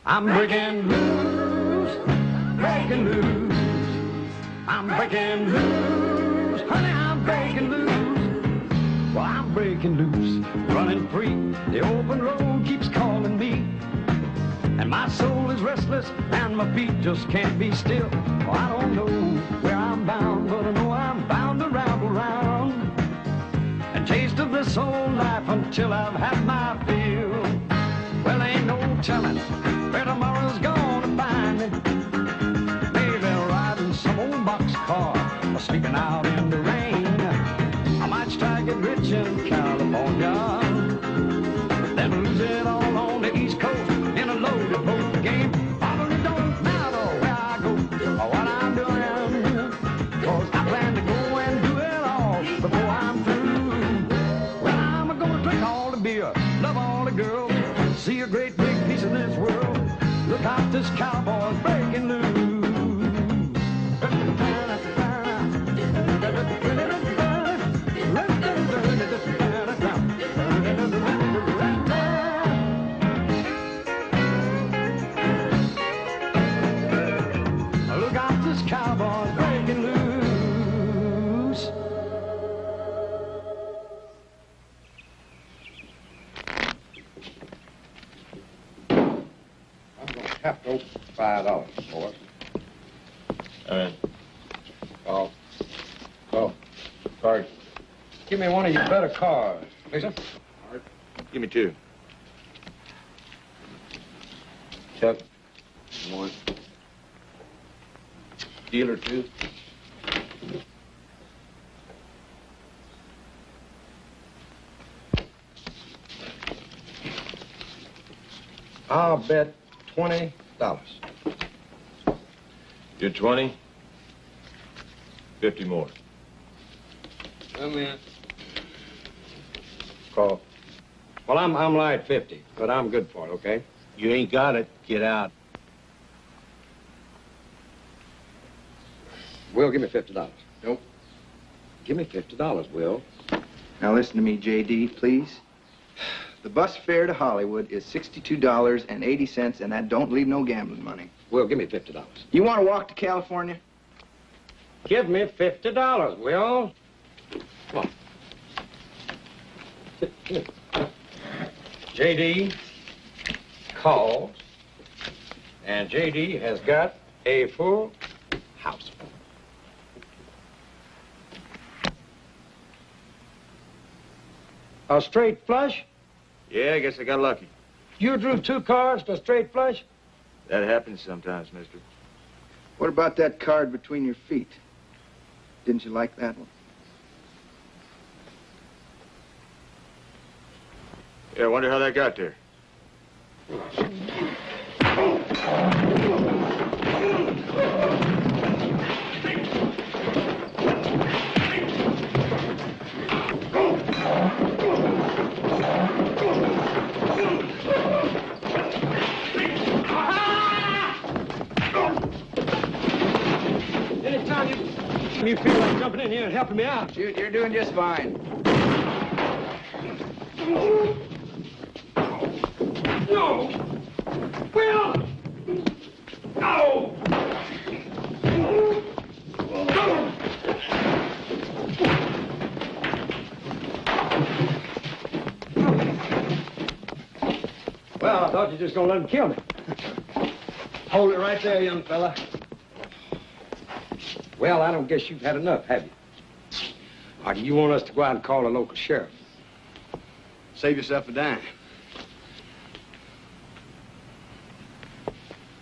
I'm breaking loose, breaking loose. I'm breaking loose, honey, I'm breaking loose. Well, I'm breaking loose, running free. The open road keeps calling me. And my soul is restless and my feet just can't be still. Oh, I don't know where I'm bound, but I know I'm bound to ramble around and taste of this old life until I've had my fill. Well, ain't no telling where tomorrow's gonna find me. Maybe riding some old boxcar or sleeping out in the rain. I might try to get rich in California, then lose it all on the East Coast in a loaded boat game. Probably don't matter where I go or what I'm doing, 'cause I plan to go and do it all before I'm through. Well, I'm gonna drink all the beer, love all the girls, see a great big piece of this world. Look out, this cowboy's breaking loose. Look out, this cowboy's breaking loose. I'm going to have to open $5 for it. All right. Oh, sorry. Give me one of your better cars, please. All right. Give me 2. Chuck, 1. Dealer 2. I'll bet $20. You're 20. 50 more. Come in. Call. Well, I'm light 50, but I'm good for it, okay? You ain't got it. Get out. Will, give me $50. Nope. Give me $50, Will. Now listen to me, J.D., please. The bus fare to Hollywood is $62.80, and that don't leave no gambling money. Will, give me $50. You want to walk to California? Give me $50, Will. Come on. J.D. called, and J.D. has got a full house. A straight flush? Yeah, I guess I got lucky. You drew 2 cards to a straight flush? That happens sometimes, mister. What about that card between your feet? Didn't you like that one? Yeah, I wonder how that got there. Anytime you feel like jumping in here and helping me out. Shoot, you're doing just fine. No! Will! No! Well, I thought you were just gonna let him kill me. Hold it right there, young fella. Well, I don't guess you've had enough, have you? Or do you want us to go out and call a local sheriff? Save yourself a dime.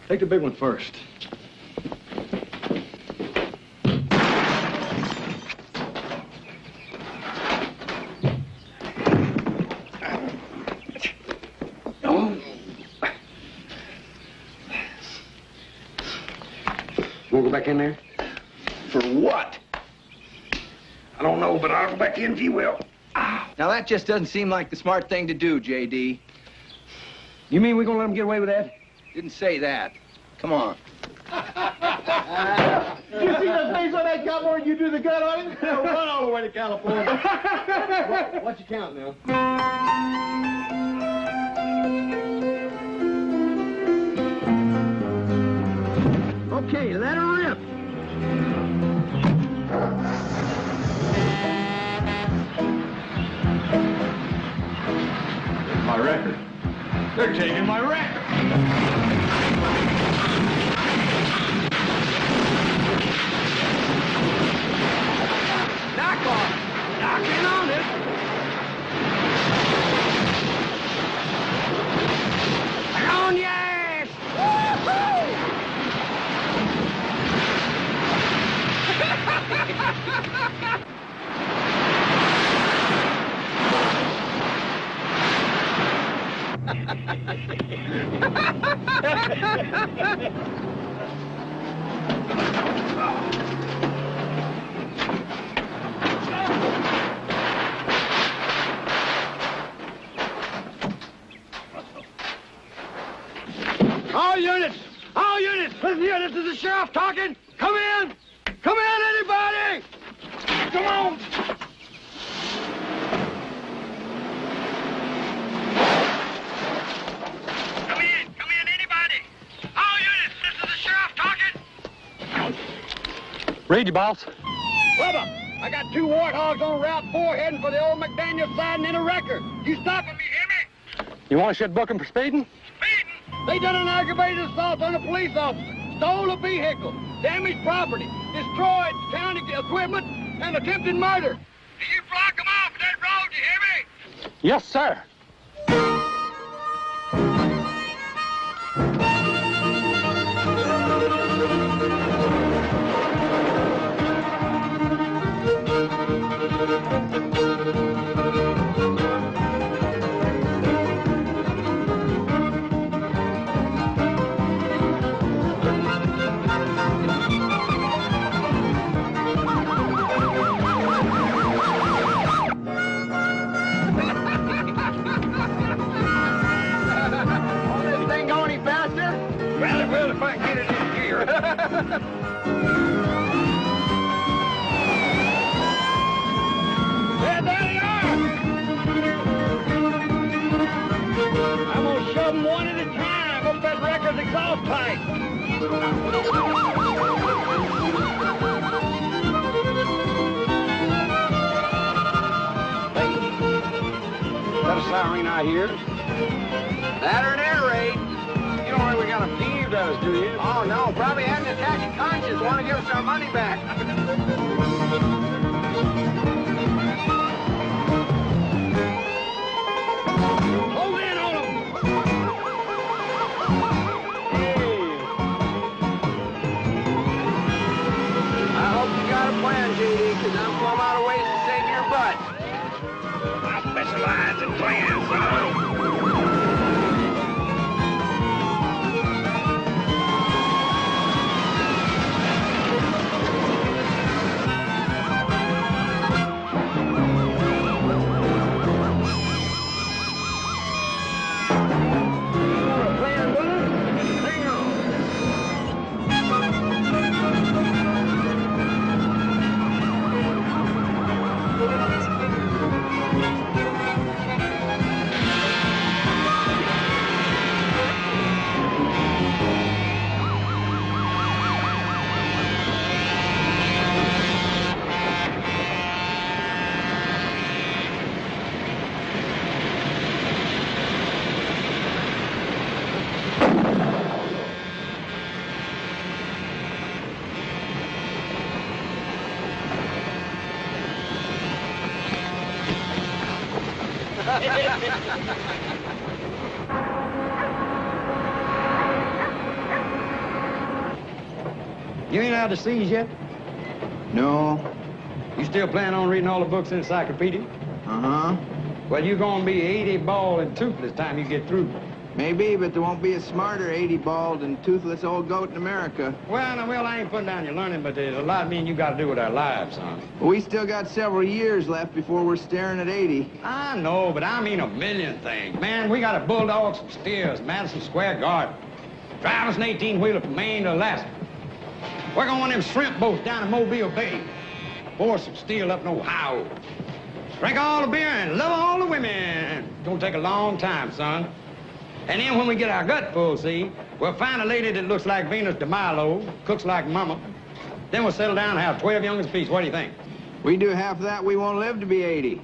Take the big one first. Want to go back in there? For what? I don't know, but I'll go back in if you will. Now, that just doesn't seem like the smart thing to do, J.D. You mean we're gonna let him get away with that? Didn't say that. Come on. You see the face on that cowboy and you do the gun on him? Run all the way to California. What's your count now? Okay, let her rip. My record. They're taking my record. Knock off. Knocking on it. On your ass. Woo-hoo! All units, listen here, this is the sheriff talking. Come in, anybody. Come on. Come in, anybody. All units, this is the sheriff talking. Read you, boss. Bubba, I got 2 warthogs on Route 4 heading for the old McDaniel siding in a wrecker. You stopping me, hear me? You want to shit book him for speeding? Speeding? They done an aggravated assault on a police officer, stole a vehicle, damaged property, destroyed county equipment, and attempted murder. Do you block them off that road, you hear me? Yes, sir. Well, if I can get it in gear. Yeah, there they are. I'm gonna shove them one at a time up that record's exhaust pipe. Hey, is that a siren I hear? That or an air raid. You don't really got a peeve, does, do you? Oh, no. Probably had an attack of conscience. Want to give us our money back. Hold in on them. Hey. I hope you got a plan, J.D., because I'm plumb out of ways to save your butt. I specialize in plans, son. You ain't out to seas yet? No. You still plan on reading all the books in the encyclopedia? Uh-huh. Well, you're gonna be 80 bald and toothless time you get through. Maybe, but there won't be a smarter 80 bald and toothless old goat in America. Well, now, I ain't putting down your learning, but there's a lot me and you got to do with our lives, son. We still got several years left before we're staring at 80. I know, but I mean a million things. Man, we got a bulldog, some steers, Madison Square Garden. Drive us an 18-wheeler from Maine to Alaska. We're going on them shrimp boats down in Mobile Bay. Pour some steel up in Ohio. Drink all the beer and love all the women. It's gonna take a long time, son. And then when we get our gut full, see, we'll find a lady that looks like Venus de Milo, cooks like Mama. Then we'll settle down and have 12 youngins apiece. What do you think? We do half of that, we won't live to be 80.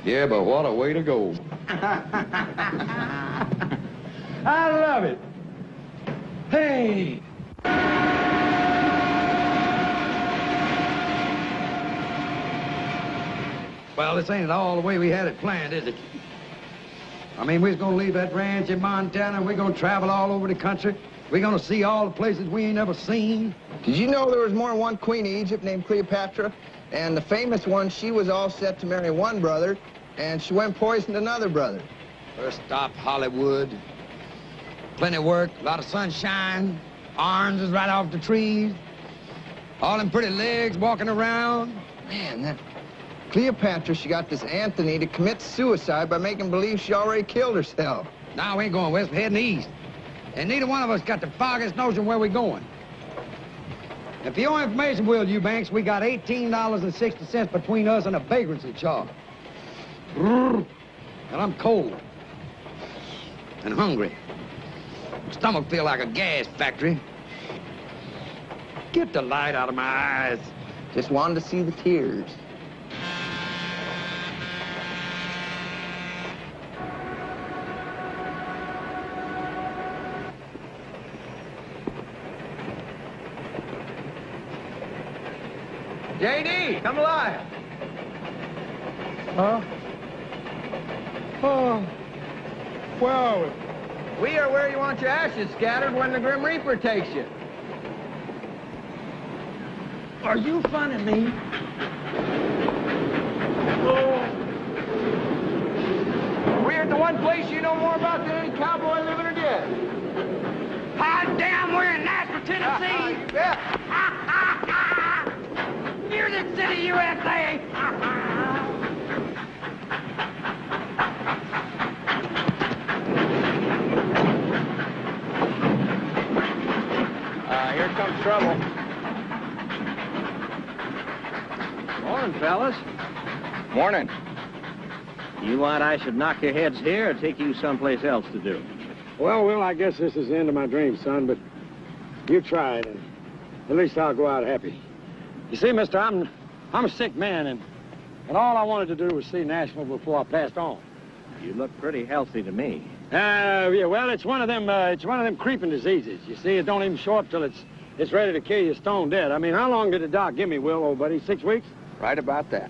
Yeah, but what a way to go. I love it. Hey. Well, this ain't at all the way we had it planned, is it? I mean, we're gonna leave that ranch in Montana, and we're gonna travel all over the country. We're gonna see all the places we ain't never seen. Did you know there was more than one queen of Egypt named Cleopatra? And the famous one, she was all set to marry one brother, and she went and poisoned another brother. First stop, Hollywood. Plenty of work, a lot of sunshine, oranges right off the trees, all them pretty legs walking around. Man, that Cleopatra, she got this Anthony to commit suicide by making believe she already killed herself. Now, we ain't going west, we're heading east. And neither one of us got the foggiest notion where we're going. And for your information, Will Eubanks, we got $18.60 between us and a vagrancy charge. And I'm cold. And hungry. Stomach feel like a gas factory. Get the light out of my eyes. Just wanted to see the tears. JD, come alive. Huh? Oh. Where are we? We are where you want your ashes scattered when the Grim Reaper takes you. Are you funning me? Oh. We're at the one place you know more about than any cowboy living or dead. Hot damn, we're in Nashville, Tennessee. You bet. Music City, USA. Here comes trouble. Morning, fellas. Morning. You want I should knock your heads here or take you someplace else to do? Well, Will, I guess this is the end of my dream, son, but you tried, and at least I'll go out happy. You see, mister, I'm a sick man, and all I wanted to do was see Nashville before I passed on. You look pretty healthy to me. Yeah, well, it's one of them creeping diseases. You see, it don't even show up till it's ready to kill you stone dead. I mean, how long did the doc give me, Will, old buddy? 6 weeks? Right about that.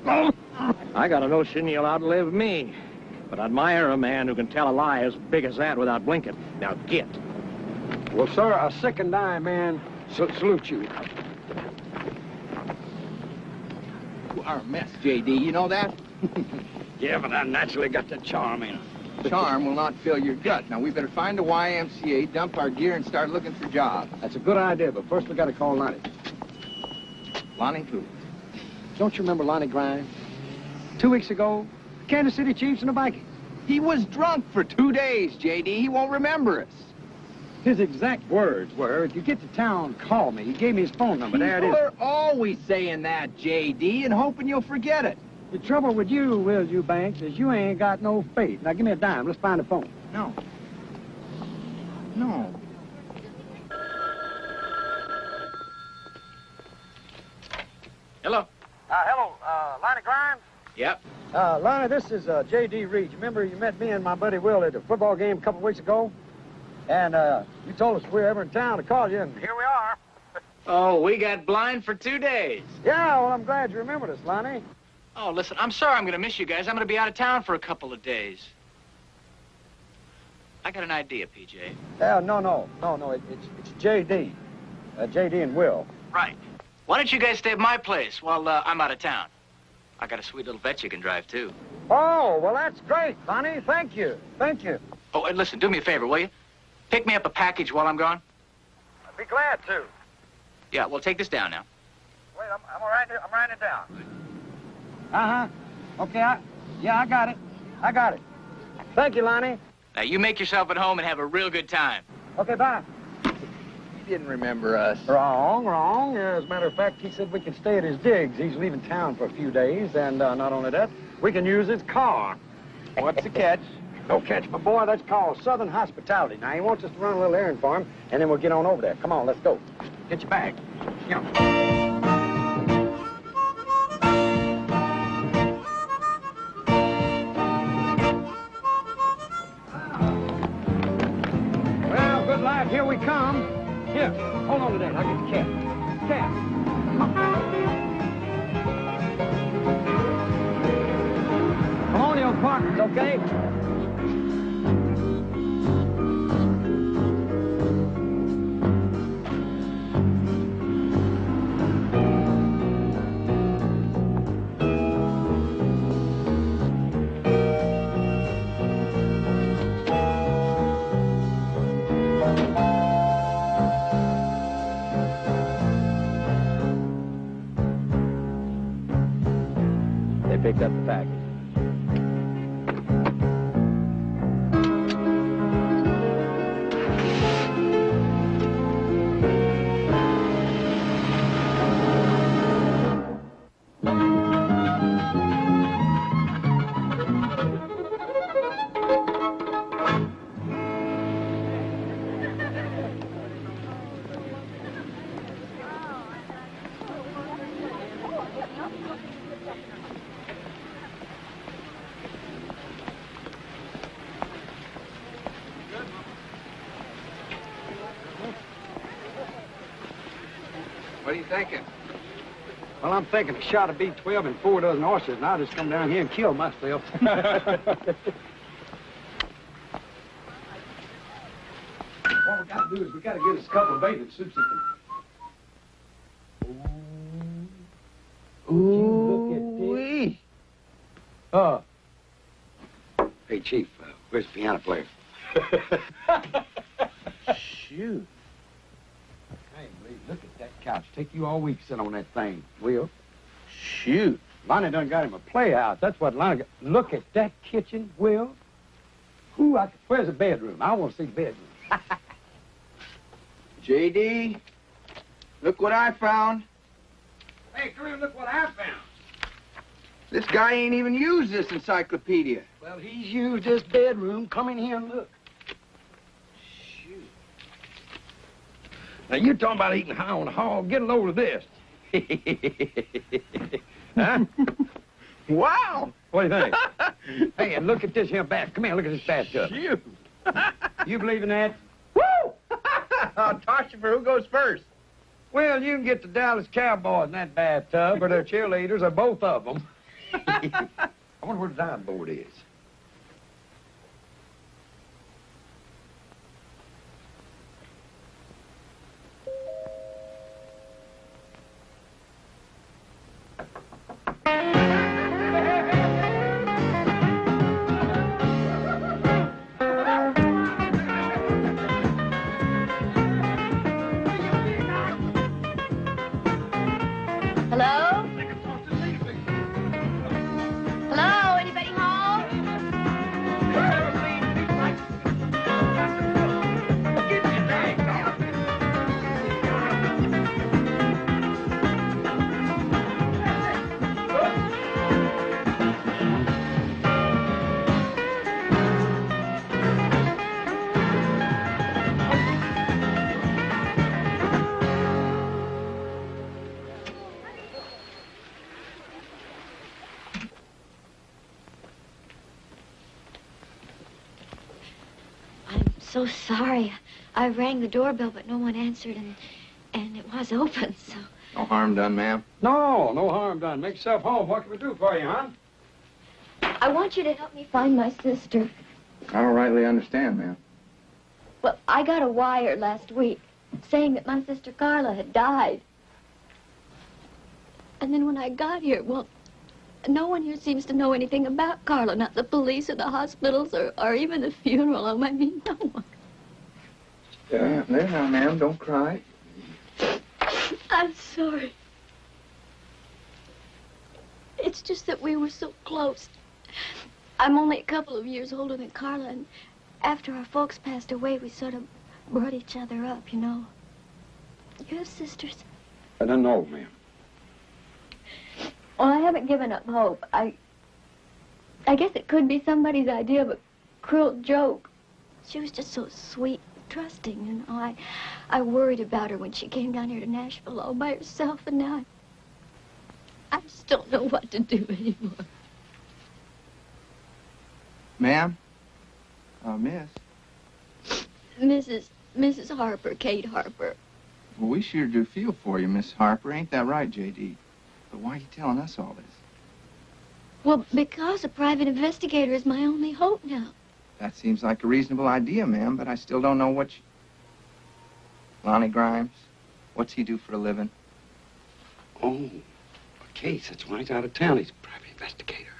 I got a notion you'll outlive me, but I admire a man who can tell a lie as big as that without blinking. Now get. Well, sir, a sick and dying man salute you. You are a mess, J.D. You know that? Yeah, but I naturally got the charm in it. Charm will not fill your gut. Now, we better find a YMCA, dump our gear, and start looking for jobs. That's a good idea, but first we got to call Lonnie. Lonnie who? Don't you remember Lonnie Grimes? 2 weeks ago, Kansas City Chiefs and the Vikings. He was drunk for 2 days, J.D. He won't remember us. His exact words were, if you get to town, call me. He gave me his phone number. There it People is. are always saying that, J.D., and hoping you'll forget it. The trouble with you, Will Eubanks, is you ain't got no faith. Now, give me a dime. Let's find the phone. No. No. Hello. Hello, Lonnie Grimes? Yep. Lonnie, this is J.D. Reed. Remember you met me and my buddy Will at a football game a couple weeks ago? And you told us if we were ever in town to call you, and here we are. Oh, we got blind for 2 days. Yeah, well, I'm glad you remembered us, Lonnie. Oh, listen, I'm sorry I'm going to miss you guys. I'm going to be out of town for a couple of days. I got an idea, PJ. No. It's J.D. J.D. and Will. Right. Why don't you guys stay at my place while I'm out of town? I got a sweet little vet you can drive, too. Oh, well, that's great, Lonnie. Thank you. Thank you. Oh, and listen, do me a favor, will you? Pick me up a package while I'm gone. I'd be glad to. Yeah, well, take this down now. Wait, I'm writing it down. Uh-huh. Okay, I got it. I got it. Thank you, Lonnie. Now, you make yourself at home and have a real good time. Okay, bye. He didn't remember us. Wrong. As a matter of fact, he said we could stay at his digs. He's leaving town for a few days, and not only that, we can use his car. What's the catch? Don't catch my boy. That's called Southern hospitality. Now, he wants us to run a little errand for him, and then we'll get on over there. Come on, let's go. Get your bag. Yeah. Well, good life, here we come. Here, hold on to that. I'll get the cat. Cat. Come on, you partners, okay? They picked up the package. What are you thinking? Well, I'm thinking a shot of B12 and 4 dozen oysters, and I'll just come down here and kill myself. What we got to do is we got to get us a couple of bathing suits. Ooh. Look at this. Hey, Chief, where's the piano player? Shoot. Hey, Lee, look at that couch. Take you all week to sit on that thing, Will. Shoot. Lonnie done got him a playhouse. That's what Lonnie got. Look at that kitchen, Will. Where's the bedroom? I want to see the bedroom. J.D., look what I found. Hey, come here and look what I found. This guy ain't even used this encyclopedia. Well, he's used this bedroom. Come in here and look. Shoot. Now, you're talking about eating high on the hog. Get a load of this. Huh? Wow! What do you think? Hey, and look at this here bath. Come here, look at this bathtub. Shoot. You believe in that? Woo! I'll toss you for who goes first. Well, you can get the Dallas Cowboys in that bathtub, or their cheerleaders, or both of them. I wonder where the dime board is. Hello? Hello? Anybody home? So sorry. I rang the doorbell, but no one answered, and it was open, so... No harm done, ma'am. No harm done. Make yourself home. What can we do for you, hon? I want you to help me find my sister. I don't rightly understand, ma'am. Well, I got a wire last week saying that my sister Carla had died. And then when I got here, well, no one here seems to know anything about Carla, not the police or the hospitals or even the funeral home. I mean, no one. There now, ma'am. Don't cry. I'm sorry. It's just that we were so close. I'm only a couple of years older than Carla, and after our folks passed away, we sort of brought each other up, you know. You have sisters? I don't know, ma'am. Well, I haven't given up hope. I guess it could be somebody's idea, but cruel joke. She was just so sweet, trusting, you know. I worried about her when she came down here to Nashville all by herself, and now I just don't know what to do anymore. Ma'am? Miss? Mrs. Harper, Kate Harper. Well, we sure do feel for you, Miss Harper. Ain't that right, J.D.? But why are you telling us all this? Well, because a private investigator is my only hope now. That seems like a reasonable idea, ma'am, but I still don't know what you... Lonnie Grimes, what's he do for a living? Oh, a case. That's why he's out of town. He's a private investigator.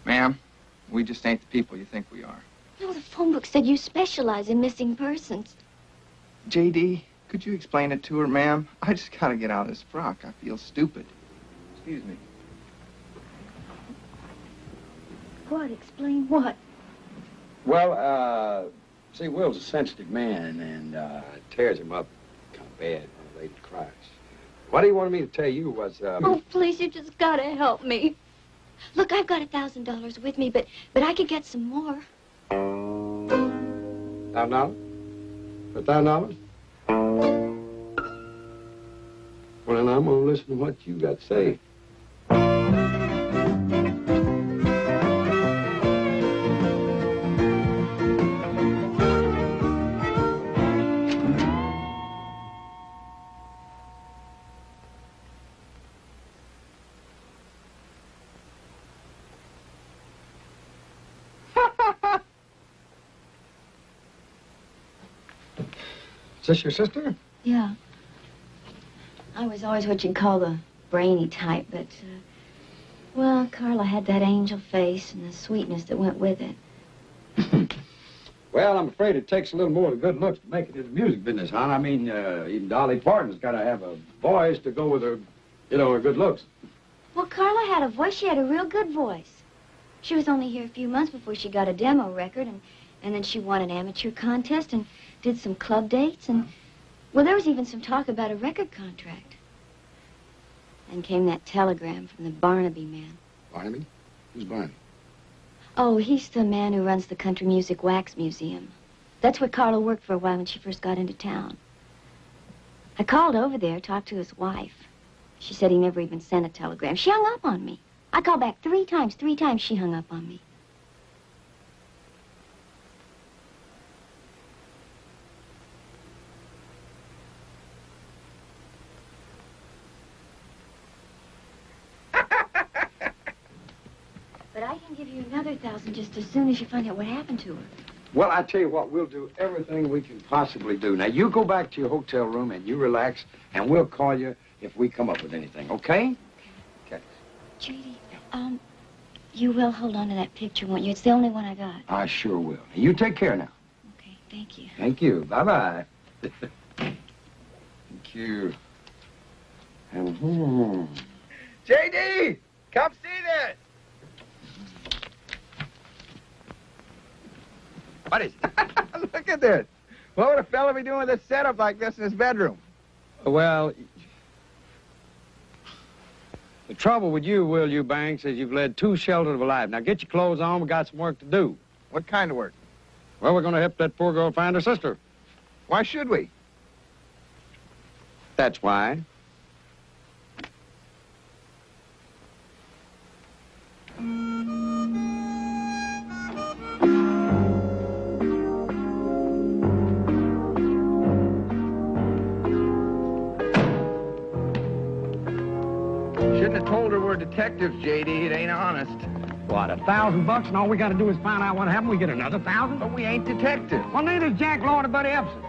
Ma'am, we just ain't the people you think we are. No, the phone book said you specialize in missing persons. J.D., could you explain it to her, ma'am? I just gotta get out of this frock. I feel stupid. Excuse me. What? Explain what? Well, see, Will's a sensitive man, and it tears him up kind of bad when a lady cries. What he wanted me to tell you was, Oh, please, you just gotta help me. Look, I've got $1,000 with me, but I could get some more. $1,000? For $1,000? Well, then I'm gonna listen to what you got to say. Is this your sister? Yeah. I was always what you'd call the brainy type, but, well, Carla had that angel face and the sweetness that went with it. Well, I'm afraid it takes a little more than good looks to make it in the music business, hon. I mean, even Dolly Parton's got to have a voice to go with her, you know, her good looks. Well, Carla had a voice. She had a real good voice. She was only here a few months before she got a demo record, and then she won an amateur contest and did some club dates, and, well, there was even some talk about a record contract. Then came that telegram from the Barnaby man. Barnaby? Who's Barnaby? Oh, he's the man who runs the Country Music Wax Museum. That's where Carla worked for a while when she first got into town. I called over there, talked to his wife. She said he never even sent a telegram. She hung up on me. I called back 3 times. 3 times she hung up on me. But I can give you another 1,000 just as soon as you find out what happened to her. Well, I tell you what, we'll do everything we can possibly do. Now, you go back to your hotel room and you relax, and we'll call you if we come up with anything, okay? Okay. Judy, you will hold on to that picture, won't you? It's the only one I got. I sure will. You take care now. Okay, thank you. Thank you. Bye-bye. Thank you. And, J.D., come see this. What is it? Look at this. What would a fella be doing with a setup like this in his bedroom? Well, the trouble with you, Will Eubanks, is you've led too sheltered of a life. Now, get your clothes on. We got some work to do. What kind of work? Well, we're going to help that poor girl find her sister. Why should we? That's why. Shouldn't have told her we're detectives, J.D. It ain't honest. What, $1,000 and all we got to do is find out what happened? We get another 1,000? But we ain't detectives. Well, neither's Jack Lord or Buddy Epson.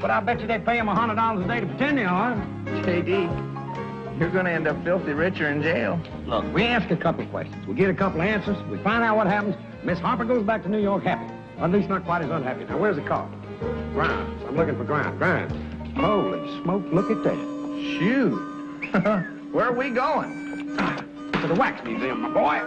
But I bet you they pay him $100 a day to pretend they are. J.D., you're gonna end up filthy rich or in jail. Look, we ask a couple of questions. We get a couple of answers. We find out what happens. Miss Harper goes back to New York happy. Or at least not quite as unhappy. Now, where's the car? Grimes. I'm looking for Grimes. Grimes. Holy smoke, look at that. Shoot. Where are we going? To the Wax Museum, my boy.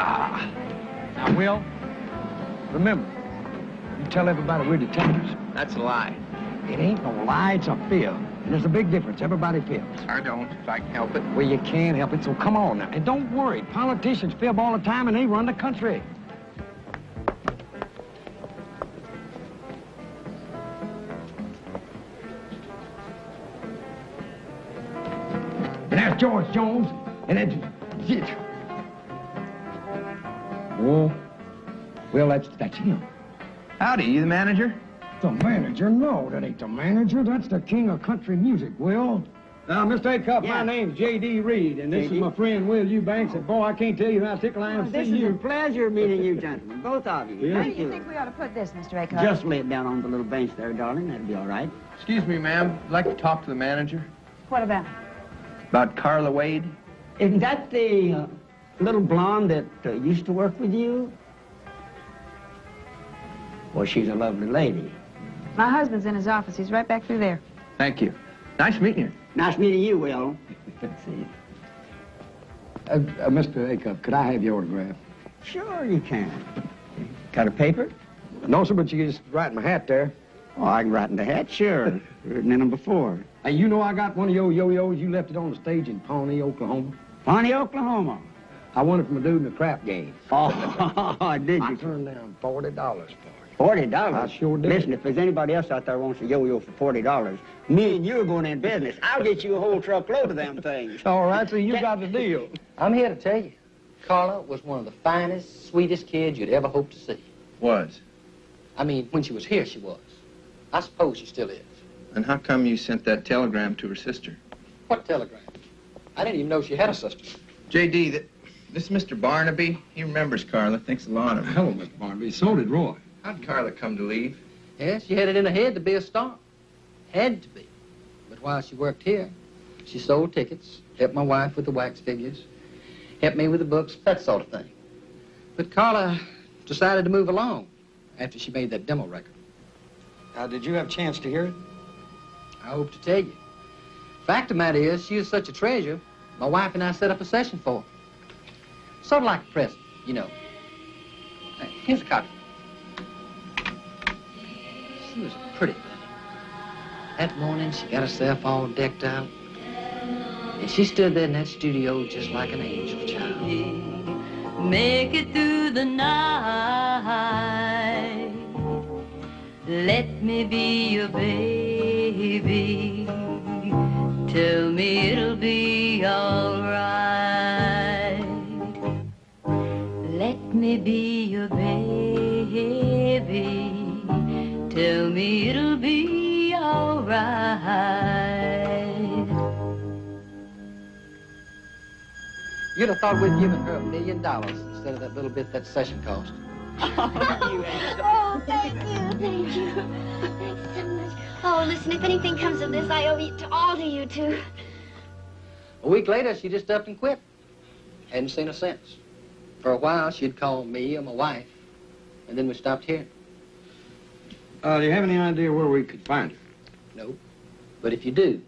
Ah. Now, Will, remember, you tell everybody we're detectives. That's a lie. It ain't no lie, it's a fib. And there's a big difference. Everybody fibs. I don't, if I can help it. Well, you can't help it, so come on now. And don't worry, politicians fib all the time and they run the country. And that's George Jones, and that's... Oh, well, that's him. Howdy, you the manager? The manager? No, that ain't the manager. That's the king of country music, Will. Now, Mr. Acuff, my name's J.D. Reed, and this is my friend Will Eubanks. And, boy, I can't tell you how tickled I am to see you. This is a pleasure meeting you gentlemen, both of you. Yeah. Thank Where do you think we ought to put this, Mr. Acuff? Just lay it down on the little bench there, darling. That'll be all right. Excuse me, ma'am. I'd like to talk to the manager. What about? About Carla Wade. Isn't that the little blonde that used to work with you? Well, she's a lovely lady. My husband's in his office. He's right back through there. Thank you. Nice meeting you. Nice meeting you, Will. See. Mr. Acuff, could I have your autograph? Sure you can. Got a paper? No, sir, but you can just write in my hat there. Oh, I can write in the hat, sure. Written in them before. Hey, you know I got one of your yo-yos. You left it on the stage in Pawnee, Oklahoma. Pawnee, Oklahoma. I won it from a dude in the crap game. Oh, did you? I turned down $40 for it. $40? I sure did. Listen, if there's anybody else out there wants a yo-yo for $40, me and you are going in business. I'll get you a whole truckload of them things. All right, so you got the deal. I'm here to tell you, Carla was one of the finest, sweetest kids you'd ever hope to see. Was? I mean, when she was here, she was. I suppose she still is. And how come you sent that telegram to her sister? What telegram? I didn't even know she had a sister. J.D., this is Mr. Barnaby. He remembers Carla, thinks a lot of her. Hello, Mr. Barnaby. So did Roy. How'd Carla come to leave? Yes, she had it in her head to be a star. Had to be. But while she worked here, she sold tickets, helped my wife with the wax figures, helped me with the books, that sort of thing. But Carla decided to move along after she made that demo record. Did you have a chance to hear it? I hope to tell you. Fact of the matter is, she is such a treasure, my wife and I set up a session for her. Sort of like a present, you know. Here's a copy. She was a pretty thing. That morning, she got herself all decked out. And she stood there in that studio just like an angel child. Make it through the night. Let me be your baby. Tell me it'll be all right. Let me be your baby. Tell me it'll be all right. You'd have thought we'd given her $1 million instead of that little bit that session cost. Oh, thank you. Thanks so much. Oh, listen, if anything comes of this, I owe it all to you two. A week later, she just up and quit. Hadn't seen her since. For a while, she'd call me or my wife, and then we stopped hearing. Do you have any idea where we could find her? No. But if you do,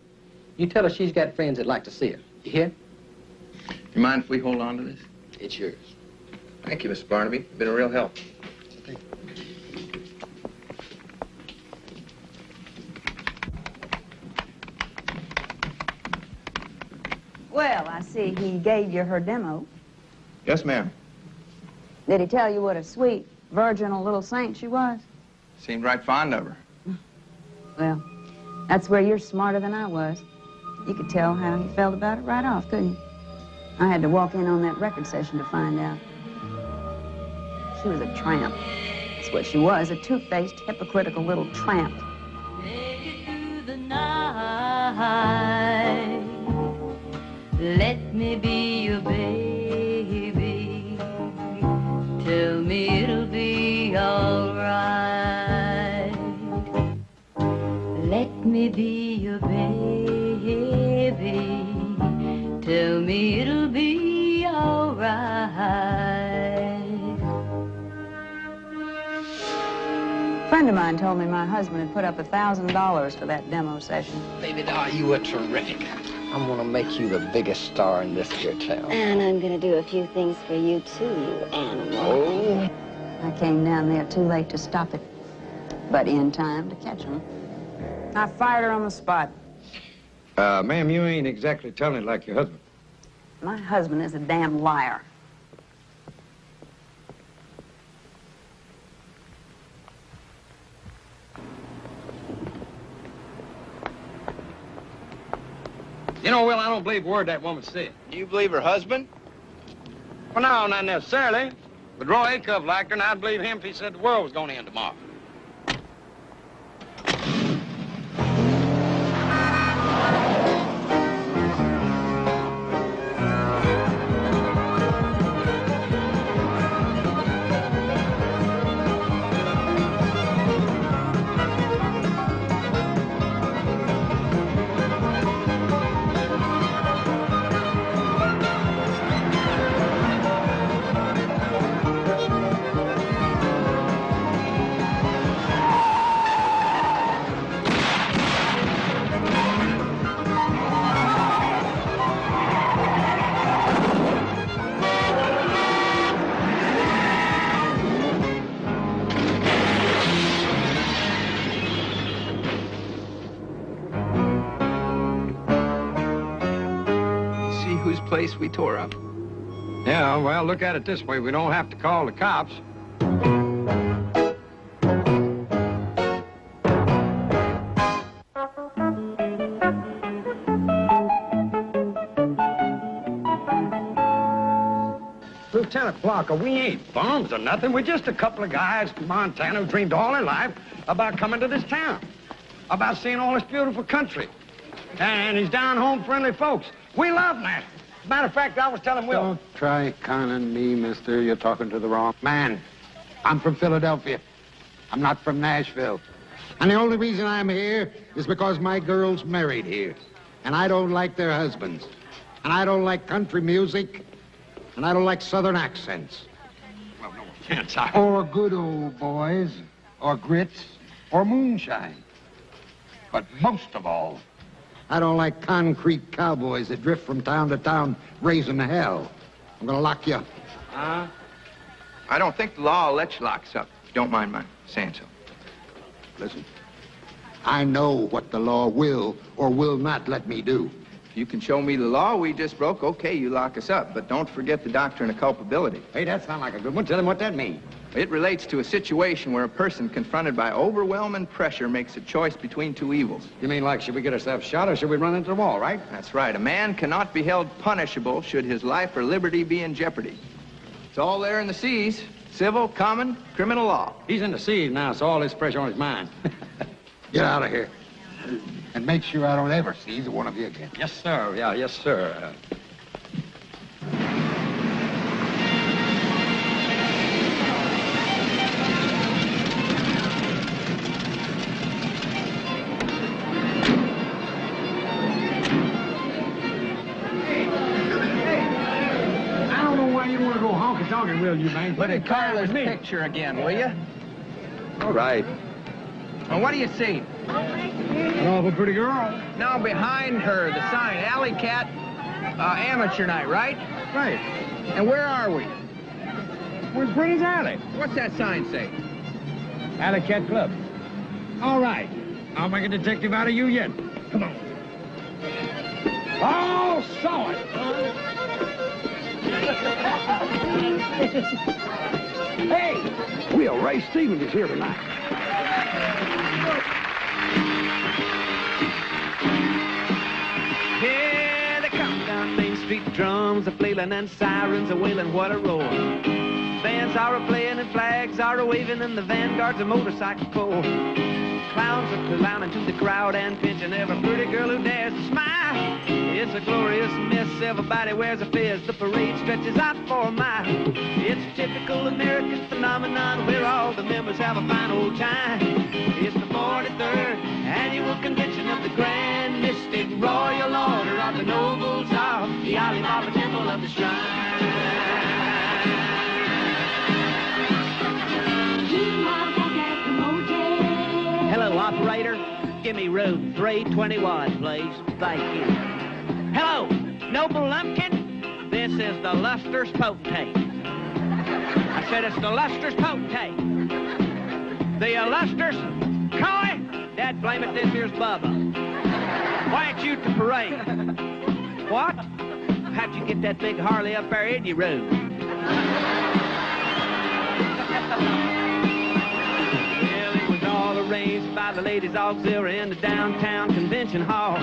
you tell her she's got friends that'd like to see her. You hear? You mind if we hold on to this? It's yours. Thank you, Mr. Barnaby. You've been a real help. Thank you. Well, I see he gave you her demo. Yes, ma'am. Did he tell you what a sweet, virginal little saint she was? Seemed right fond of her. Well, that's where you're smarter than I was. You could tell how he felt about it right off, couldn't you? I had to walk in on that record session to find out. She was a tramp. That's what she was, a two-faced, hypocritical little tramp. Make it through the night. Let me be your baby. Tell me it'll be all right. Let me be your baby. Tell me it'll be all right. A friend of mine told me my husband had put up $1,000 for that demo session. Baby doll, you were terrific. I'm gonna make you the biggest star in this here town. And I'm gonna do a few things for you too, you animal. Oh. I came down there too late to stop it, but in time to catch him. I fired her on the spot. Ma'am, you ain't exactly telling it like your husband. My husband is a damn liar. You know, Will, I don't believe a word that woman said. Do you believe her husband? Well, no, not necessarily. But Roy Acuff liked her, and I'd believe him if he said the world was going to end tomorrow. Place we tore up. Yeah, well, look at it this way. We don't have to call the cops. Lieutenant Blocker, we ain't bums or nothing. We're just a couple of guys from Montana who dreamed all their life about coming to this town, about seeing all this beautiful country, and these down-home friendly folks. We love Nashville. Matter of fact, I was telling Will. Don't try conning me, mister. You're talking to the wrong man. I'm from Philadelphia. I'm not from Nashville. And the only reason I'm here is because my girl's married here. And I don't like their husbands. And I don't like country music. And I don't like southern accents. Well, no offense, Or good old boys. Or grits. Or moonshine. But most of all, I don't like concrete cowboys that drift from town to town raising hell. I'm gonna lock you up. I don't think the law will let you lock us up. If you don't mind my saying so. Listen, I know what the law will or will not let me do. If you can show me the law we just broke, okay, you lock us up. But don't forget the doctrine of culpability. Hey, that sounds like a good one. Tell him what that means. It relates to a situation where a person confronted by overwhelming pressure makes a choice between two evils. You mean like, should we get ourselves shot or should we run into the wall, right? That's right. A man cannot be held punishable should his life or liberty be in jeopardy. It's all there in the C's. Civil, common, criminal law. He's in the C's now, so all this pressure on his mind. Get out of here. And make sure I don't ever see either one of you again. Yes, sir. Yeah, yes, sir. Talking, will you, man? Look at Carla's picture again, will you? All right. Well, what do you see? An awful pretty girl. No, behind her, the sign, Alley Cat, Amateur Night, right? Right. And where are we? We're in Pretty's Alley. What's that sign say? Alley Cat Club. All right. I'll make a detective out of you yet. Come on. Oh, saw it. Hey, Will, Ray Stevens is here tonight. Yeah, they come down Main Street, drums are flailing and sirens are wailing, what a roar. Bands are a-playing and flags are a-waving and the vanguard's a motorcycle corps. Clowns are clowning to the crowd and pinching every pretty girl who dares to smile. It's a glorious mess, everybody wears a fez, the parade stretches out for a mile. It's a typical American phenomenon where all the members have a fine old time. It's the 43rd annual convention of the Grand Mystic Royal Order of the Nobles of the Alibaba Temple of the Shrine. Hello, operator. Give me room 321, please. Thank you. Hello, noble lumpkin. This is the lustrous potentate. I said it's the lustrous potentate. The illustrious Coy. Dad, blame it, this here's Bubba. Why ain't you at the parade? What? How'd you get that big Harley up there in your room? Well, it was all arranged by the ladies' auxiliary in the downtown convention hall.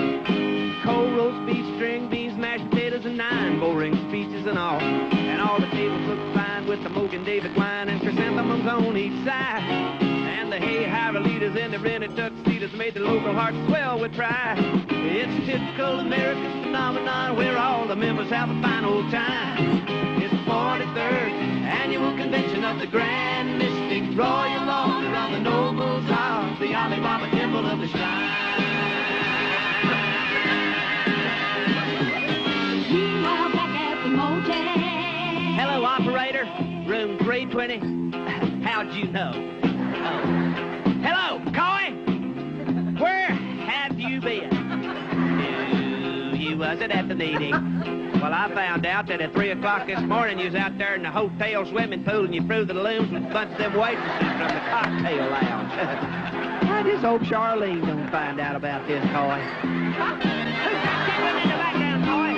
Cold roast beef, string beans, mashed potatoes, and 9 boring speeches and all. And all the tables looked fine with the Mogan David wine and chrysanthemums on each side. And the hay-hire leaders in the rented tuxedos made the local hearts swell with pride. It's a typical American phenomenon where all the members have a fine old time. It's the 43rd annual convention of the Grand Mystic Royal Order of the Nobles of the Alibaba Temple of the Shrine. Meanwhile, back at the motel. Hello, operator. Room 320. How'd you know? Oh. Hello, Coy. Where have you been? You wasn't at the meeting. Well, I found out that at 3 o'clock this morning you was out there in the hotel swimming pool and you threw the balloons with a bunch of them waitresses from the cocktail lounge. I just hope Charlene don't find out about this, Coy. Who's got Caitlin in the background, Coy?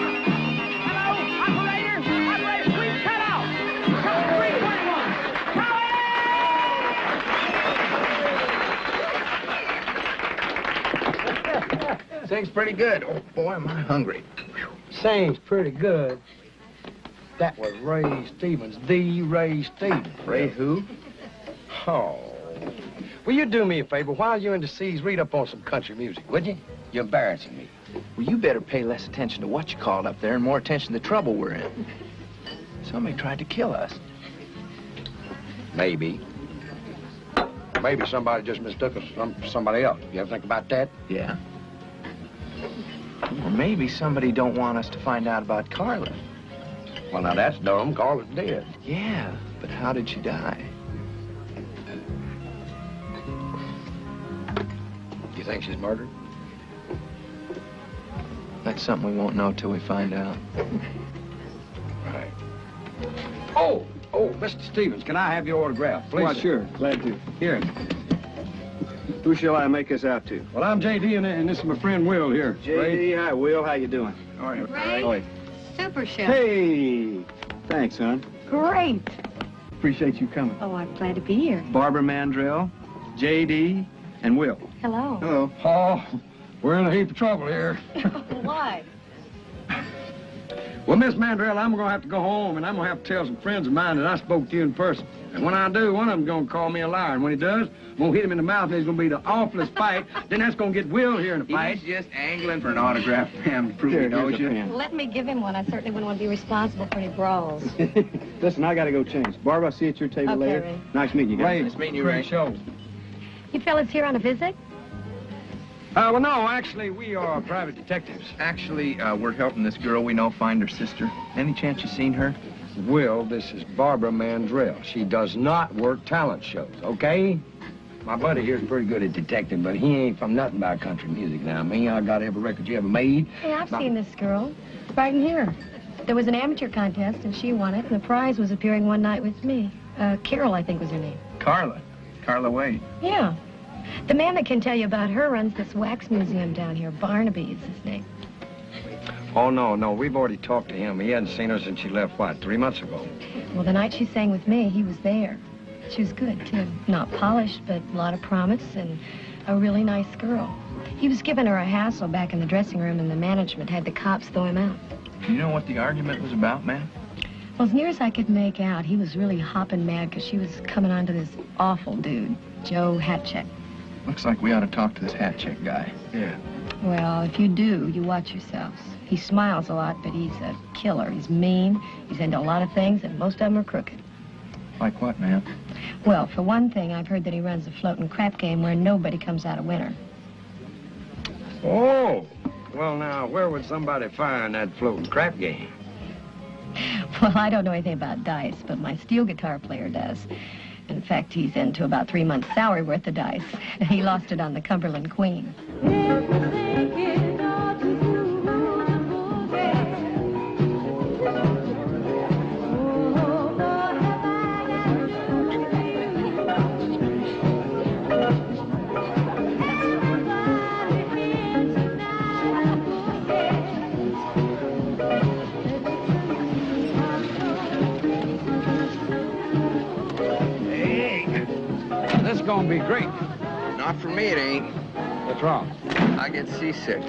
Hello, operator. Operator, please cut off. Code 321. Sings pretty good. Oh, boy, am I hungry. Sings pretty good. That was Ray Stevens, the Ray Stevens. Ray who? Oh. Will you do me a favor? While you're in the seas, read up on some country music, would you? You're embarrassing me. Well, you better pay less attention to what you called up there and more attention to the trouble we're in. Somebody tried to kill us. Maybe. Maybe somebody just mistook us for somebody else. You ever think about that? Yeah. Or maybe somebody don't want us to find out about Carla. Well, now that's dumb. Carla's dead. Yeah, but how did she die? You think she's murdered? That's something we won't know till we find out. Right. Oh, Mr. Stevens, can I have your autograph, please? Why, sure. Glad to. Here. Who shall I make this out to? Well, I'm J.D., and this is my friend Will here. J.D., hi, Will. How you doing? All right. Ray, super show. Hey! Thanks, hon. Great. Appreciate you coming. Oh, I'm glad to be here. Barbara Mandrell, J.D., and Will. Hello. Hello. Oh, we're in a heap of trouble here. Why? Well, Miss Mandrell, I'm going to have to go home, and I'm going to have to tell some friends of mine that I spoke to you in person. And when I do, one of them's going to call me a liar. And when he does, I'm going to hit him in the mouth, and it's going to be the awfulest fight. Then that's going to get Will here in a fight. He's just angling for an autograph, ma'am, to prove he knows you. Let me give him one. I certainly wouldn't want to be responsible for any brawls. Listen, I got to go change. Barbara, I'll see you at your table Okay, later. Ray. Nice meeting you guys. Ray, Nice meeting you, Ray. Show. You fellas here on a visit? Well, no, actually, we are private detectives. Actually, we're helping this girl we know find her sister. Any chance you seen her? Will, this is Barbara Mandrell. She does not work talent shows, okay? My buddy here's pretty good at detecting, but he ain't from nothing about country music now. Me, I got every record you ever made. Hey, I've seen this girl. Right in here. There was an amateur contest, and she won it, and the prize was appearing one night with me. Carol, I think was her name. Carla. Carla Wade. Yeah. The man that can tell you about her runs this wax museum down here. Barnaby is his name. Oh, no, we've already talked to him. He hadn't seen her since she left, what, 3 months ago? Well, the night she sang with me, he was there. She was good, too. Not polished, but a lot of promise and a really nice girl. He was giving her a hassle back in the dressing room, and the management had the cops throw him out. You know what the argument was about, ma'am? Well, as near as I could make out, he was really hopping mad because she was coming on to this awful dude, Joe Hatcheck. Looks like we ought to talk to this hat check guy. Yeah. Well, if you do, you watch yourselves. He smiles a lot, but he's a killer. He's mean, he's into a lot of things, and most of them are crooked. Like what, ma'am? Well, for one thing, I've heard that he runs a floating crap game where nobody comes out a winner. Oh, well, now, where would somebody find that floating crap game? Well, I don't know anything about dice, but my steel guitar player does. In fact, he's into about 3 months' salary worth of dice. He lost it on the Cumberland Queen. gonna be great. Not for me, it ain't. What's wrong? I get seasick.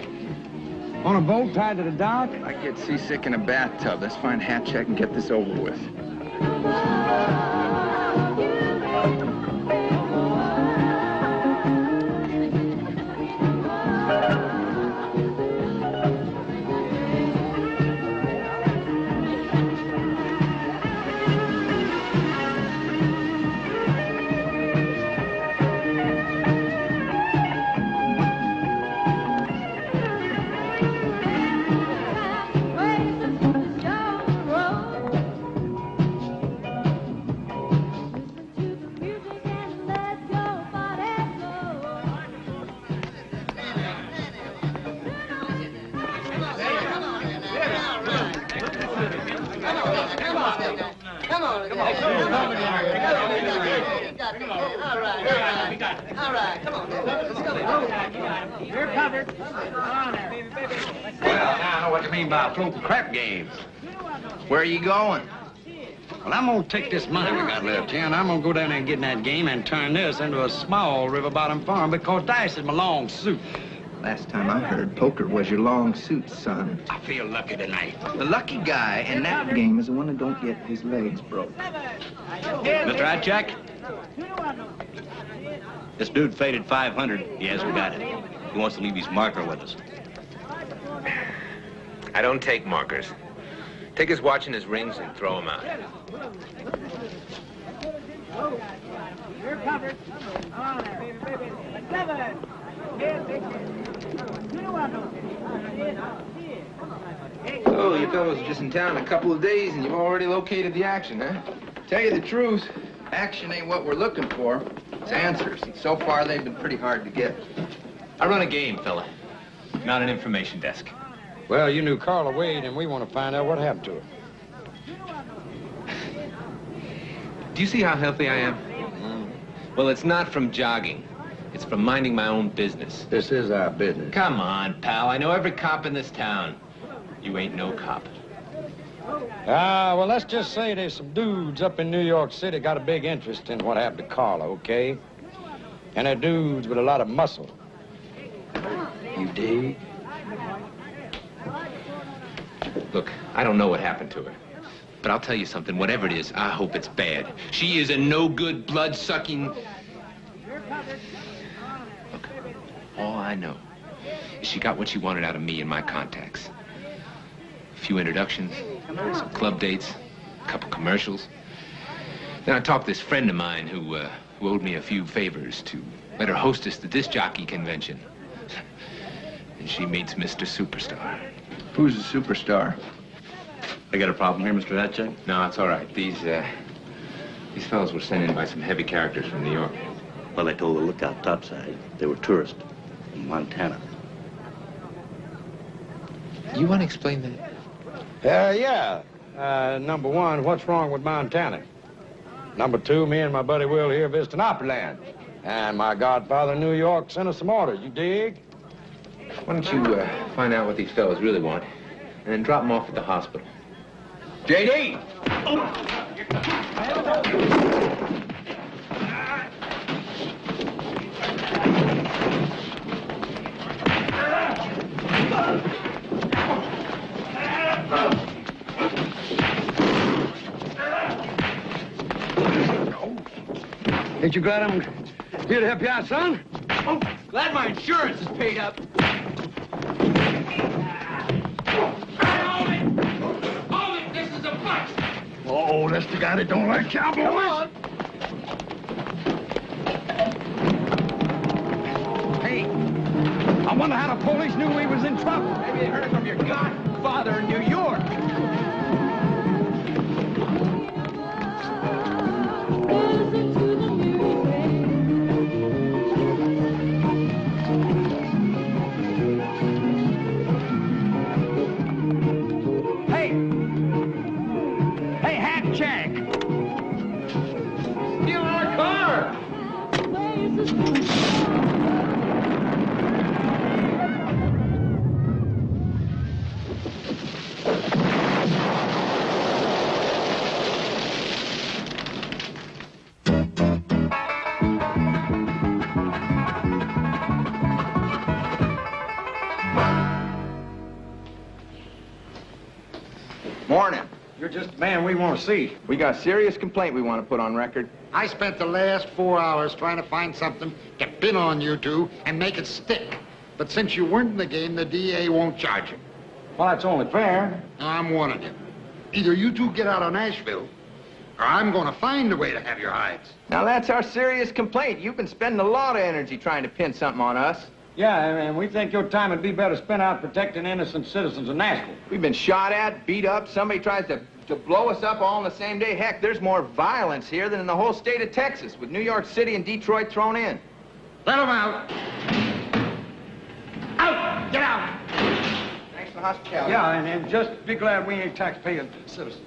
On a boat tied to the dock? I get seasick in a bathtub. Let's find hat check and get this over with. You're covered. Well, now I know what you mean by floating crap games. Where are you going? Well, I'm gonna take this money we got left here, and I'm gonna go down there and get in that game and turn this into a small river bottom farm because dice is my long suit. Last time I heard, poker was your long suit, son. I feel lucky tonight. The lucky guy in that game is the one that don't get his legs broke. Mr. Hatcheck? This dude faded 500. He hasn't got it. He wants to leave his marker with us. I don't take markers. Take his watch and his rings and throw them out. You're covered. On there. 7. So, you fellows are just in town a couple of days and you've already located the action, huh? Tell you the truth, action ain't what we're looking for. It's answers. And so far, they've been pretty hard to get. I run a game, fella. Not an information desk. Well, you knew Carla Wade, and we want to find out what happened to her. Do you see how healthy I am? Well, it's not from jogging. It's from minding my own business. This is our business. Come on, pal. I know every cop in this town. You ain't no cop. Well, let's just say there's some dudes up in New York City got a big interest in what happened to Carla, okay? And they're dudes with a lot of muscle. You dig? Look, I don't know what happened to her. But I'll tell you something. Whatever it is, I hope it's bad. She is a no-good, blood-sucking... Look, all I know is she got what she wanted out of me and my contacts. A few introductions, some club dates, a couple commercials. Then I talked to this friend of mine who owed me a few favors to let her hostess the disc jockey convention. And she meets Mr. Superstar. Who's the superstar? I got a problem here, Mr. Hatcheck? No, it's all right. These fellows were sent in by some heavy characters from New York. Well, I told the lookout topside they were tourists from Montana. You want to explain that? Yeah. Number one, what's wrong with Montana? Number two, me and my buddy Will here visiting Opryland. And my godfather in New York sent us some orders, you dig? Why don't you find out what these fellows really want, and then drop them off at the hospital. J.D.! Ain't you glad I'm here to help you out, son? Oh, glad my insurance is paid up. Hold it! This is a bust! Oh, that's the guy that don't like cowboys? Come on. Hey, I wonder how the police knew we was in trouble. Maybe they heard it from your godfather in New York. Morning. You're just the man we want to see. We got a serious complaint we want to put on record. I spent the last 4 hours trying to find something to pin on you two and make it stick. But since you weren't in the game, the DA won't charge you. Well, that's only fair. I'm warning you. Either you two get out of Nashville, or I'm going to find a way to have your hides. Now, that's our serious complaint. You've been spending a lot of energy trying to pin something on us. Yeah, and we think your time would be better spent out protecting innocent citizens of Nashville. We've been shot at, beat up. Somebody tries to blow us up all in the same day. Heck, there's more violence here than in the whole state of Texas, with New York City and Detroit thrown in. Let them out. Out! Get out! Thanks for the hospitality. Yeah, and just be glad we ain't taxpaying citizens.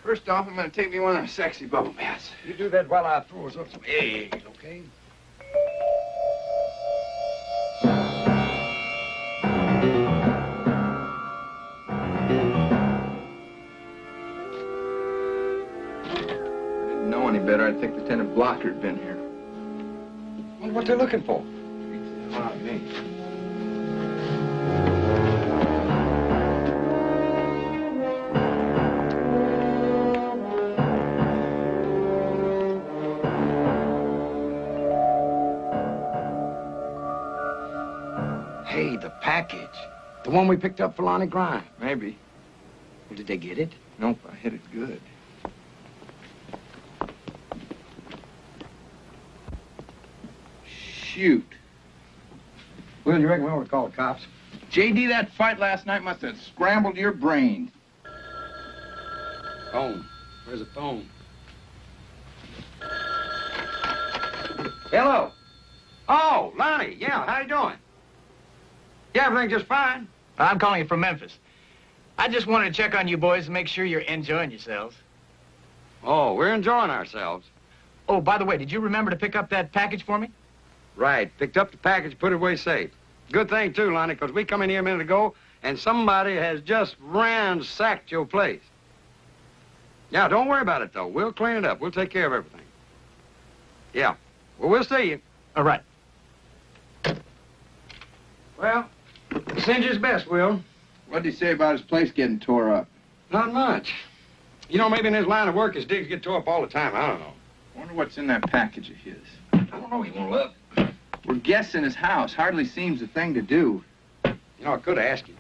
First off, I'm going to take me one of those sexy bubble baths. You do that while I throw us up some eggs, okay? I didn't know any better. I'd think Lieutenant Blocker had been here. Wonder what they're looking for. Not me. Hey, the package. The one we picked up for Lonnie Grime. Maybe. Well, did they get it? Nope, I hit it good. Shoot. Will, you reckon we ought to call the cops? J.D., that fight last night must have scrambled your brain. Phone. Where's the phone? Hello. Oh, Lonnie. Yeah, how you doing? Yeah, everything's just fine. I'm calling you from Memphis. I just wanted to check on you boys and make sure you're enjoying yourselves. Oh, we're enjoying ourselves. Oh, by the way, did you remember to pick up that package for me? Right. Picked up the package, put it away safe. Good thing, too, Lonnie, because we come in here a minute ago, and somebody has just ransacked your place. Yeah, don't worry about it, though. We'll clean it up. We'll take care of everything. Yeah. Well, we'll see you. All right. Well, send you his best, Will. What did he say about his place getting tore up? Not much. You know, maybe in his line of work, his digs get tore up all the time. I don't know. Wonder what's in that package of his. I don't know. You want to look? We're guessing his house. Hardly seems the thing to do. You know, I could ask you.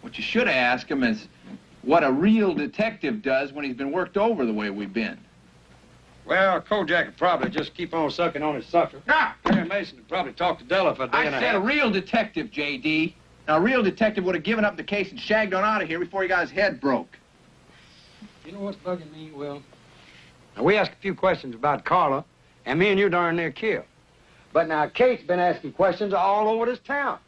What you should ask him is what a real detective does when he's been worked over the way we've been. Well, Kojak would probably just keep on sucking on his sucker. Ah! Harry Mason would probably talk to Della for a day and a half. I said a real detective, J.D. Now, a real detective would have given up the case and shagged on out of here before he got his head broke. You know what's bugging me, Will? Now, we asked a few questions about Carla, and me and you darn near killed. But now Kate's been asking questions all over this town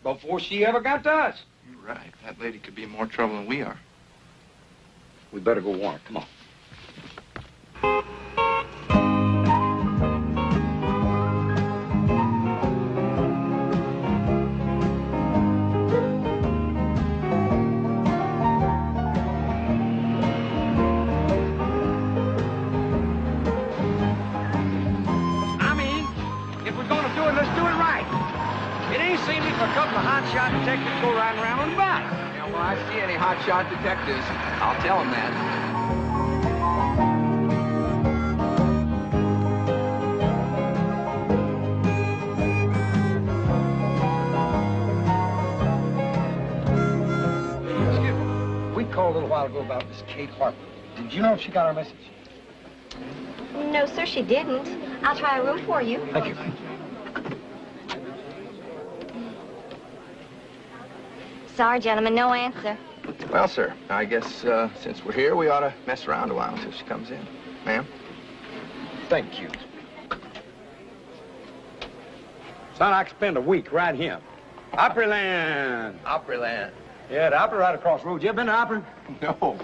before she ever got to us. You're right. That lady could be in more trouble than we are. We better go warn her. Come on. A couple of hotshot detectives go riding around on the bike. Yeah, well, I see any hotshot detectives. I'll tell them that. Excuse me. We called a little while ago about Miss Kate Harper. Did you know if she got our message? No, sir, she didn't. I'll try a room for you. Thank you. Sorry, gentlemen, no answer. Well, sir, I guess since we're here, we ought to mess around a while until she comes in. Ma'am? Thank you. Son, I could spend a week right here. Opryland. Opryland. Yeah, the Opry right across the road. You ever been to Opry? No.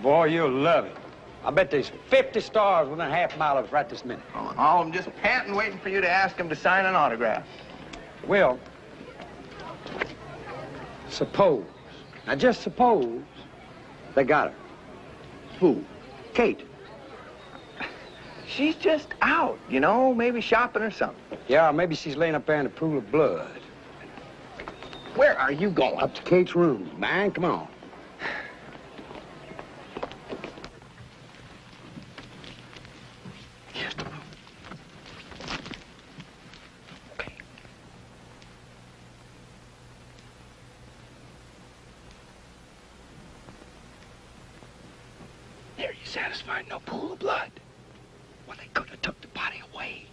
Boy, you'll love it. I bet there's 50 stars within a half mile of us right this minute. Oh, all of them just panting, waiting for you to ask them to sign an autograph. Well, suppose, now just suppose, they got her. Who? Kate. She's just out, you know, maybe shopping or something. Yeah, maybe she's laying up there in a pool of blood. Where are you going? Up to Kate's room, man. Come on. Here's the room. Okay. There, you satisfied? No pool of blood. Well, they couldn't have took the body away.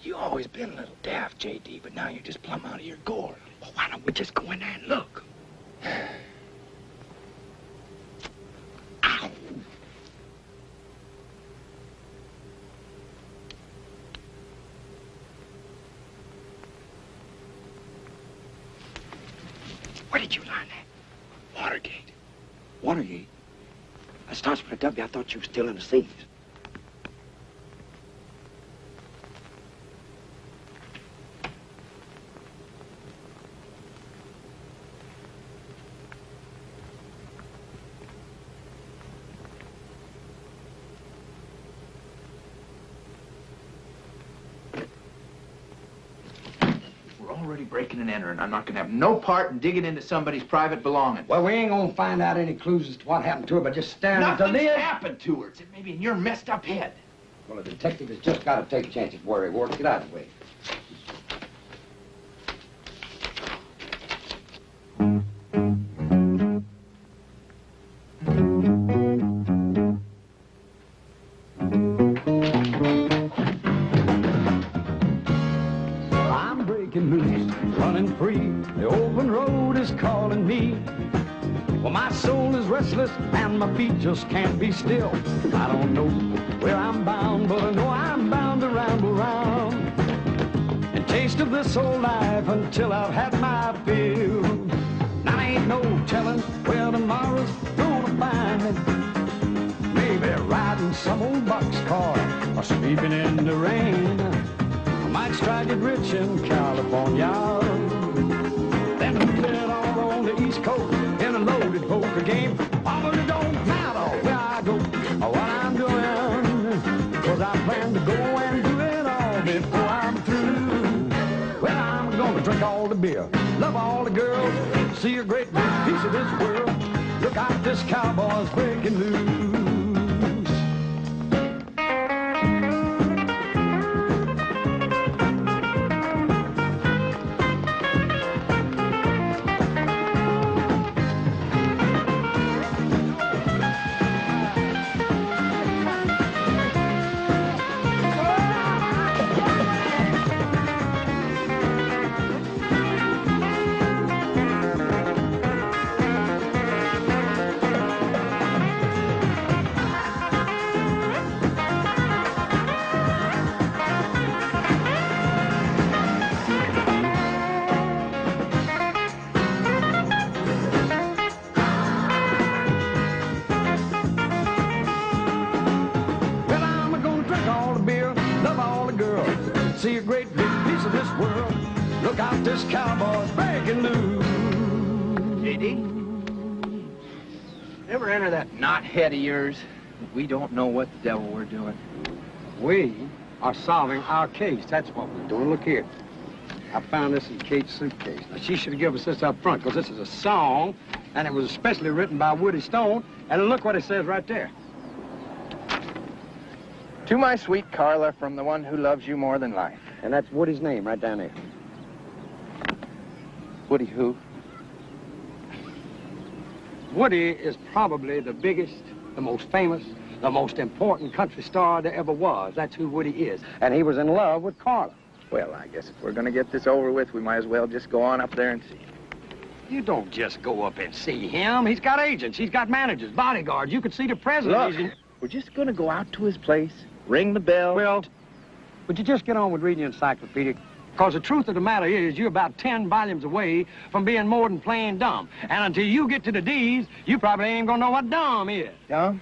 You always been a little daft, J.D., but now you're just plumb out of your gourd. Well, why don't we just go in there and look? Ow! Where did you learn that? Watergate. Watergate? That starts with a W. I thought you were still in the seas. Already breaking and entering. I'm not going to have no part in digging into somebody's private belongings. Well, we ain't gonna find out any clues as to what happened to her, but just staring at the Nothing's lid. happened to her. It's maybe in your messed up head. Well, a detective has just got to take chances, Worry Ward. Get out of the way. I'm breaking loose, running free. The open road is calling me. Well, my soul is restless and my feet just can't be still. I don't know where I'm bound, but I know I'm bound to ramble round and taste of this old life until I've had my fill. Now ain't no telling where tomorrow's gonna find me. Maybe riding some old boxcar or sleeping in the rain. I might strike it rich in California, then get all on the East Coast in a loaded poker game. Oh, but it don't matter where I go or what I'm doing, 'cause I plan to go and do it all before I'm through. Well, I'm gonna drink all the beer, love all the girls, see a great big piece of this world. Look out, this cowboy's breaking loose. See a great big piece of this world. Look out, this cowboy's breaking loose. J.D., ever enter that knothead of yours? We don't know what the devil we're doing. We are solving our case. That's what we're doing. Look here. I found this in Kate's suitcase. Now, she should have given us this up front, because this is a song, and it was especially written by Woody Stone. And look what it says right there. To my sweet Carla, from the one who loves you more than life. And that's Woody's name right down there. Woody who? Woody is probably the biggest, the most famous, the most important country star there ever was. That's who Woody is. And he was in love with Carla. Well, I guess if we're going to get this over with, we might as well just go on up there and see him. You don't just go up and see him. He's got agents. He's got managers, bodyguards. You could see the president. Look, we're just going to go out to his place, ring the bell. Well, would you just get on with reading the encyclopedia? Because the truth of the matter is, you're about 10 volumes away from being more than plain dumb. And until you get to the D's, you probably ain't gonna know what dumb is. Dumb?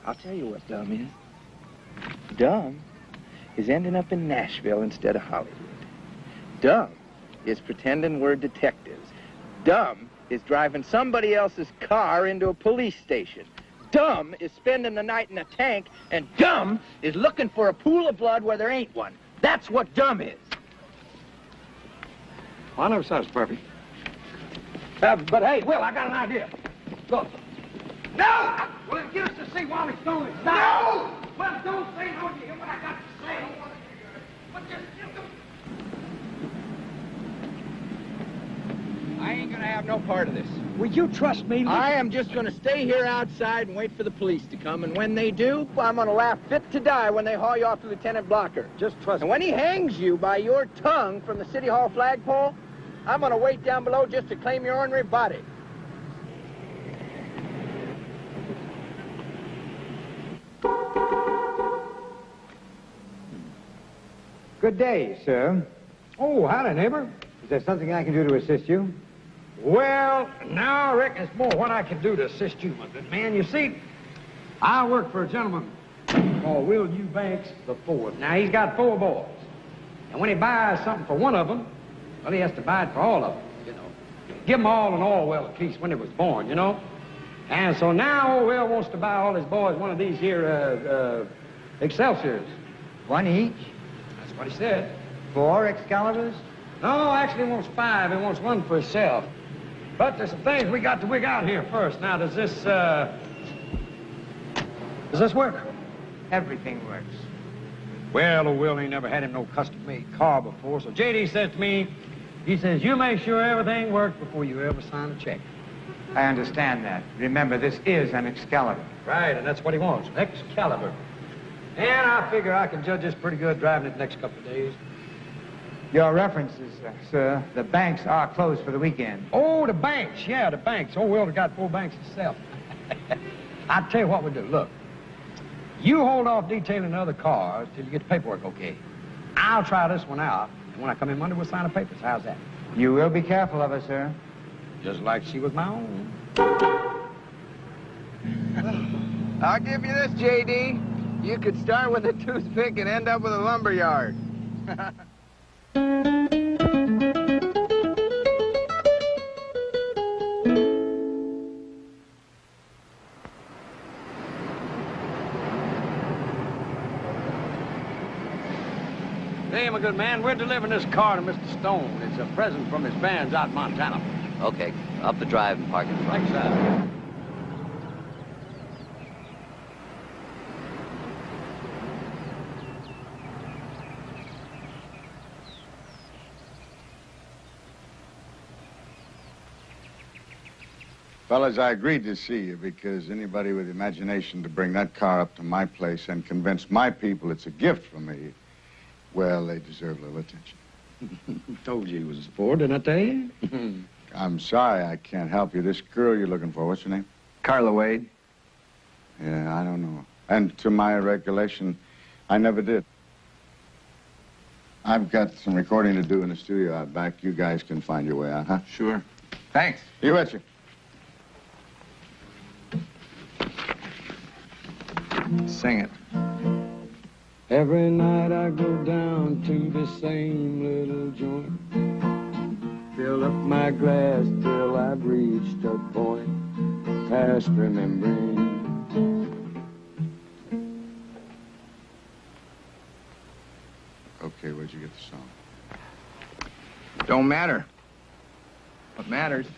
I'll tell you what dumb is. Dumb is ending up in Nashville instead of Hollywood. Dumb is pretending we're detectives. Dumb is driving somebody else's car into a police station. Dumb is spending the night in a tank, and dumb is looking for a pool of blood where there ain't one. That's what dumb is. Well, I never said it's perfect. But hey, Will, I got an idea. Look. No! Well, then get us to see Wally Stone and stop. No! Well, don't say no. You hear what I got to say? But just... I ain't gonna have no part of this. Will you trust me? I am just gonna stay here outside and wait for the police to come, and when they do, I'm gonna laugh fit to die when they haul you off to Lieutenant Blocker. Just trust me. And when he hangs you by your tongue from the City Hall flagpole, I'm gonna wait down below just to claim your ornery body. Good day, sir. Oh, howdy, neighbor. Is there something I can do to assist you? Well, now I reckon it's more what I can do to assist you, my good man. You see, I work for a gentleman called Will Eubanks the Fourth. Now, he's got 4 boys. And when he buys something for one of them, well, he has to buy it for all of them, you know. Give them all an Orwell at least when they was born, you know. And so now old Will wants to buy all his boys one of these here Excelsiors. One each? That's what he said. 4 Excaliburs? No, actually he wants 5. He wants one for himself. But there's some things we got to wig out here first. Now, does this work? Everything works. Well, old Will ain't never had him no custom-made car before, so J.D. says to me, he says, you make sure everything works before you ever sign a check. I understand that. Remember, this is an Excalibur. Right, and that's what he wants, Excalibur. And I figure I can judge this pretty good driving it the next couple of days. Your references, sir. The banks are closed for the weekend. Oh, the banks. Yeah, the banks. Oh, Will's got 4 banks himself. I'll tell you what we do. Look, you hold off detailing the other cars till you get the paperwork okay. I'll try this one out, and when I come in Monday, we'll sign the papers. How's that? You will be careful of her, sir. Just like she was my own. I'll give you this, J.D. You could start with a toothpick and end up with a lumber yard. Hey, my good man, we're delivering this car to Mr. Stone. It's a present from his fans out in Montana. Okay, up the drive and park in front. Thanks, sir. Fellas, I agreed to see you because anybody with imagination to bring that car up to my place and convince my people it's a gift from me, well, they deserve a little attention. Told you he was a sport, didn't I tell you? I'm sorry I can't help you. This girl you're looking for, what's her name? Carla Wade. Yeah, I don't know. And to my recollection, I never did. I've got some recording to do in the studio out back. You guys can find your way out, huh? Sure. Thanks. You betcha. Sing it. Every night I go down to the same little joint. Fill up my glass till I've reached a point past remembering. Okay, where'd you get the song? Don't matter. What matters is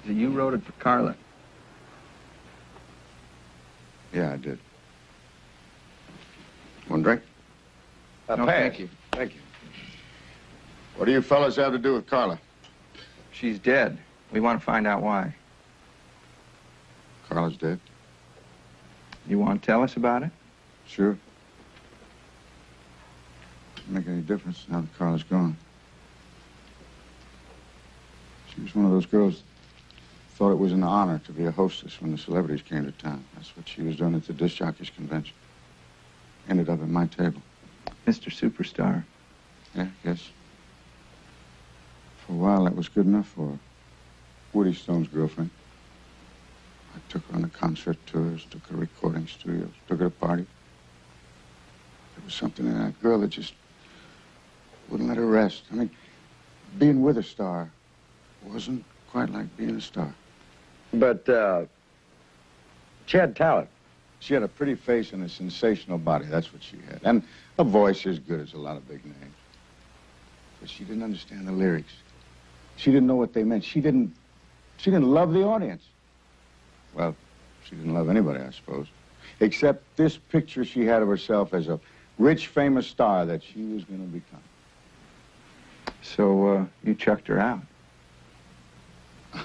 that you wrote it for Carla. Yeah, I did. One drink? No, pass. thank you. Thank you. What do you fellas have to do with Carla? She's dead. We want to find out why. Carla's dead? You want to tell us about it? Sure. Doesn't make any difference now that Carla's gone. She was one of those girls that thought it was an honor to be a hostess when the celebrities came to town. That's what she was doing at the disc jockeys convention. Ended up at my table. Mr. Superstar. Yeah, yes. For a while, that was good enough for her. Woody Stone's girlfriend. I took her on the concert tours, took her to recording studios, took her to parties. There was something in that girl that just wouldn't let her rest. I mean, being with a star wasn't quite like being a star. But, she had talent. She had a pretty face and a sensational body, that's what she had. And a voice as good as a lot of big names. But she didn't understand the lyrics. She didn't know what they meant. She didn't She didn't love the audience. Well, she didn't love anybody, I suppose. Except this picture she had of herself as a rich, famous star that she was going to become. So, you chucked her out?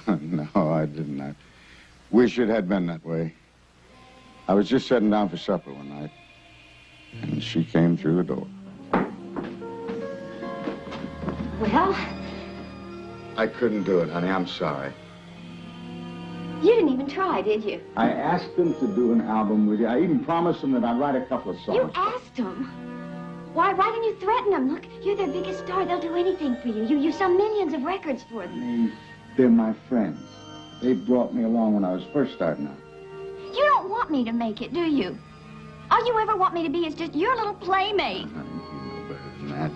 No, I didn't. I wish it had been that way. I was just sitting down for supper one night, and she came through the door. Well, I couldn't do it, honey. I'm sorry. you didn't even try, did you? I asked them to do an album with you. I even promised them that I'd write a couple of songs. You asked them? Why didn't you threaten them? Look, you're their biggest star. They'll do anything for you. You sell millions of records for them. They're my friends. They brought me along when I was first starting out. You don't want me to make it, do you? All you ever want me to be is just your little playmate. You know better than that.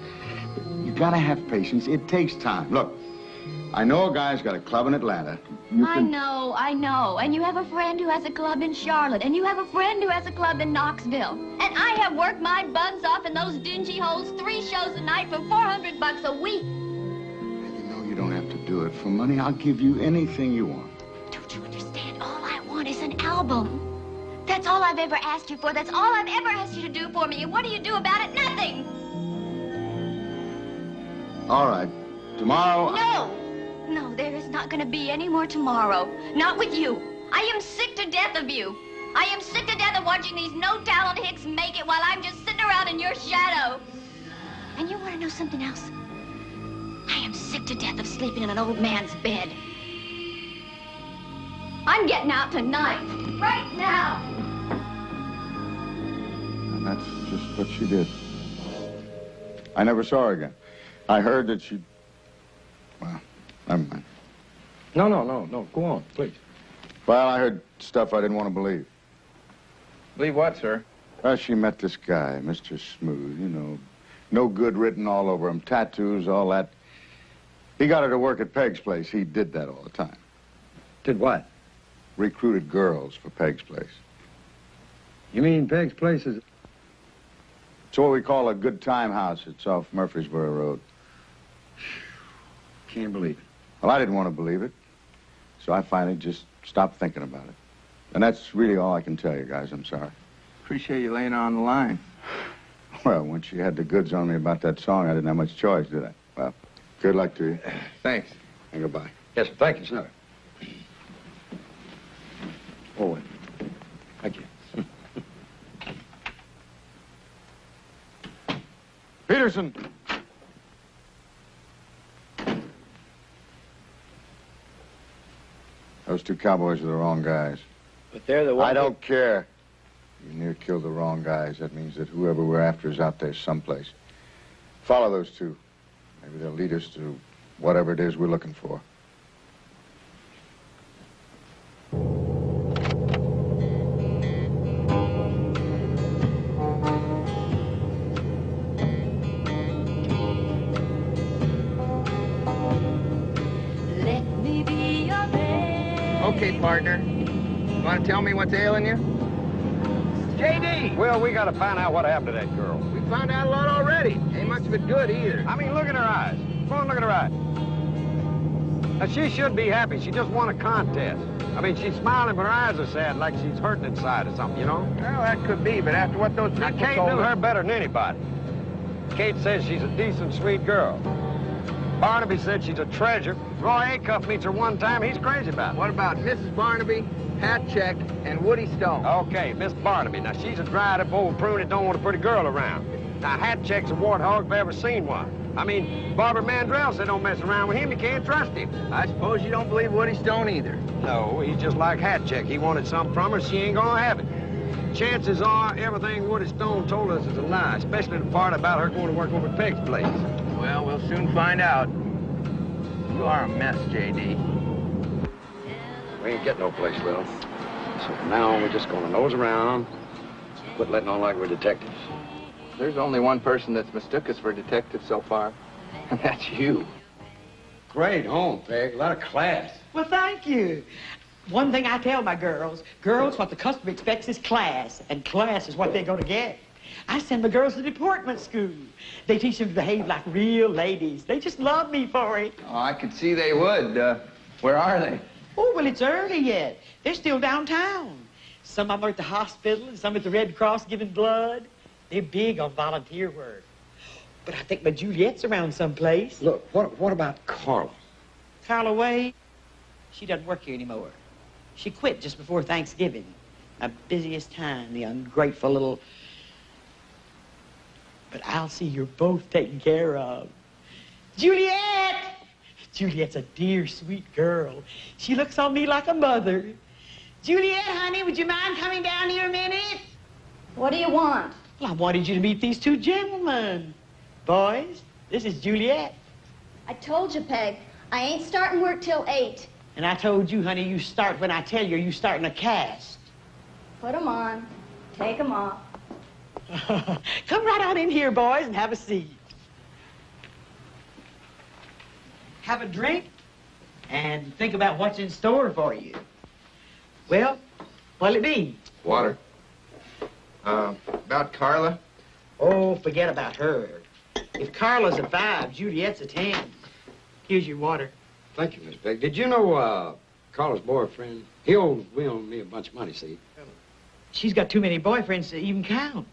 You gotta have patience. It takes time. Look, I know a guy's got a club in Atlanta. I know. And you have a friend who has a club in Charlotte. And you have a friend who has a club in Knoxville. And I have worked my buns off in those dingy holes 3 shows a night for $400 a week. You know you don't have to do it for money. I'll give you anything you want. Don't you understand? All I want is an album. That's all I've ever asked you for. That's all I've ever asked you to do for me. And what do you do about it? Nothing. All right. Tomorrow... No, there is not going to be any more tomorrow. Not with you. I am sick to death of you. I am sick to death of watching these no-talent hicks make it while I'm just sitting around in your shadow. And you want to know something else? I am sick to death of sleeping in an old man's bed. I'm getting out tonight. Right now. And that's just what she did. I never saw her again. I heard that she... Well, never mind. No. Go on, please. Well, I heard stuff I didn't want to believe. Believe what, sir? Well, she met this guy, Mr. Smooth, you know. No good written all over him, tattoos, all that. He got her to work at Peg's place. He did that all the time. Did what? Recruited girls for Peg's place. You mean Peg's place is... It's what we call a good time house. It's off Murfreesboro Road. Can't believe it. Well, I didn't want to believe it, so I finally just stopped thinking about it. And that's really all I can tell you guys. I'm sorry. Appreciate you laying her on the line. Well, when she had the goods on me about that song, I didn't have much choice, did I? Well, good luck to you. Thanks. And goodbye. Yes, sir. Thank you, sir. Oh, thank you. Peterson! Those 2 cowboys are the wrong guys. But they're the ones... I don't care. You near killed the wrong guys. That means that whoever we're after is out there someplace. Follow those 2. Maybe they'll lead us to whatever it is we're looking for. Okay, partner. You want to tell me what's ailing you? J.D. Well, we got to find out what happened to that girl. We found out a lot already. Ain't much of it good either. I mean, look at her eyes. Come on, look at her eyes. Now, she should be happy. She just won a contest. I mean, she's smiling, but her eyes are sad, like she's hurting inside or something, you know? Well, that could be, but after what those people Kate told knew us... her better than anybody. Kate says she's a decent, sweet girl. Barnaby said she's a treasure. Roy Acuff meets her one time. He's crazy about it. What about Mrs. Barnaby, Hatcheck, and Woody Stone? Okay, Miss Barnaby. Now, she's a dried-up old prune that don't want a pretty girl around. Now, Hatcheck's a warthog if I've ever seen one. I mean, Barbara Mandrell said don't mess around with him. You can't trust him. I suppose you don't believe Woody Stone either. No, he's just like Hatcheck. He wanted something from her. She ain't gonna have it. Chances are everything Woody Stone told us is a lie, especially the part about her going to work over at Peg's place. Well, we'll soon find out. You are a mess, J.D. We ain't getting no place, Lil. So from now on, we're just gonna nose around, quit letting on like we're detectives. There's only one person that's mistook us for detectives so far, and that's you. Great home, Peg. A lot of class. Well, thank you. One thing I tell my girls, what the customer expects is class, and class is what they're going to get. I send my girls to deportment school. They teach them to behave like real ladies. They just love me for it. Oh, I could see they would. Where are they? Oh, well, it's early yet. They're still downtown. Some of them are at the hospital and some at the Red Cross giving blood. They're big on volunteer work. But I think my Juliet's around someplace. Look, what about Carla? Carla Wade? She doesn't work here anymore. She quit just before Thanksgiving. My busiest time, the ungrateful little... But I'll see you're both taken care of. Juliet! Juliet's a dear, sweet girl. She looks on me like a mother. Juliet, honey, would you mind coming down here a minute? What do you want? Well, I wanted you to meet these two gentlemen. Boys, this is Juliet. I told you, Peg, I ain't starting work till 8. And I told you, honey, you start when I tell you starting a cast. Put 'em on. Take 'em off. Come right on in here, boys, and have a seat. Have a drink and think about what's in store for you. Well, what'll it be? Water. About Carla? Oh, forget about her. If Carla's a 5, Juliet's a 10. Here's your water. Thank you, Miss Peg. Did you know Carla's boyfriend? We owe me a bunch of money, see? She's got too many boyfriends to even count.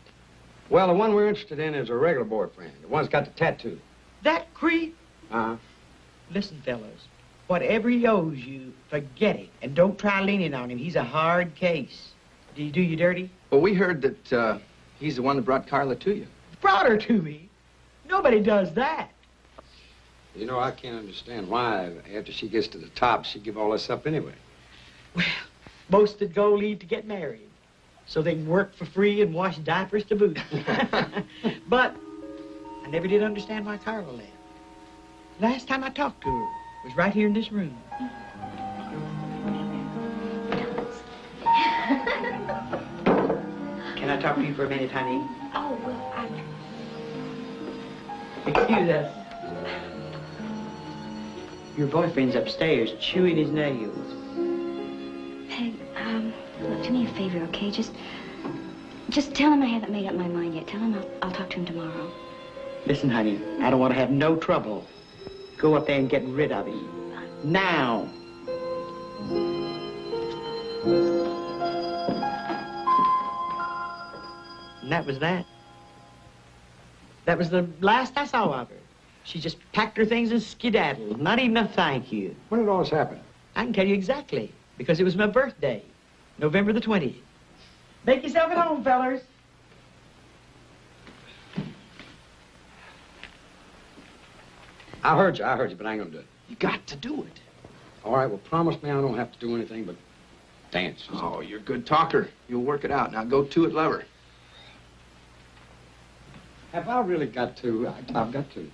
Well, the one we're interested in is a regular boyfriend. The one's got the tattoo. That creep? Uh-huh. Listen, fellas, whatever he owes you, forget it. And don't try leaning on him. He's a hard case. Did he do you dirty? Well, we heard that he's the one that brought Carla to you. Brought her to me? Nobody does that. You know, I can't understand why, after she gets to the top, she'd give all this up anyway. Most that go leave to get married, so they can work for free and wash diapers to boot. But I never did understand why Carla left. Last time I talked to her was right here in this room. Can I talk to you for a minute, honey? Oh, well, Excuse us. Your boyfriend's upstairs chewing his nails. Peg, look, do me a favor, okay? Just tell him I haven't made up my mind yet. Tell him I'll talk to him tomorrow. Listen, honey, I don't want to have no trouble. Go up there and get rid of him. Now. And that was that. That was the last I saw of her. She just packed her things and skedaddled. Not even a thank you. When did all this happen? I can tell you exactly, because it was my birthday, November the 20th. Make yourself at home, fellers. I heard you, but I ain't gonna do it. You got to do it. All right, well, promise me I don't have to do anything but dance. Oh, you're a good talker. You'll work it out. Now go to it, lover. Have I really got to? I've got to.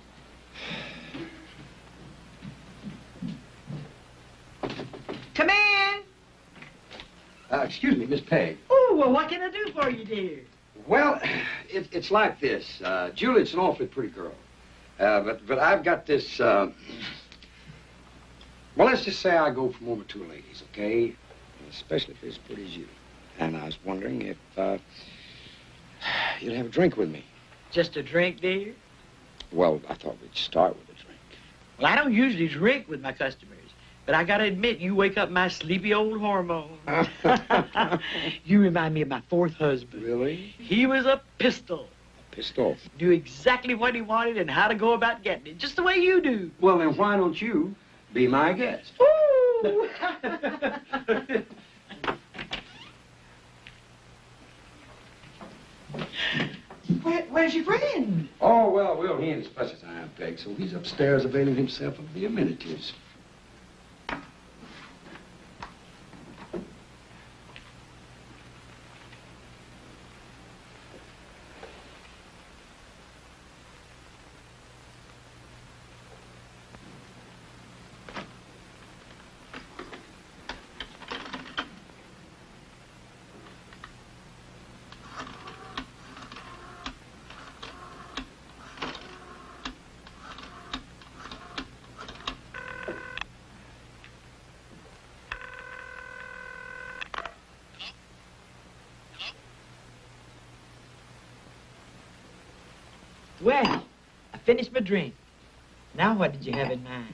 Come in. Excuse me, Miss Peg. Oh, well, what can I do for you, dear? Well, it's like this. Juliet's an awfully pretty girl. But I've got this, well, let's just say I go for one or two ladies, okay? Especially if they're as pretty as you. And I was wondering if, you'd have a drink with me. Just a drink, dear? Well, I thought we'd start with a drink. Well, I don't usually drink with my customers, but I gotta admit, you wake up my sleepy old hormones. You remind me of my 4th husband. Really? He was a pistol. Pistol? Knew exactly what he wanted and how to go about getting it, just the way you do. Well, then why don't you be my guest? Ooh! Where's your friend? Oh, well, he ain't as much as I am, Peg, so he's upstairs availing himself of the amenities. Well, I finished my drink. Now what did you have in mind?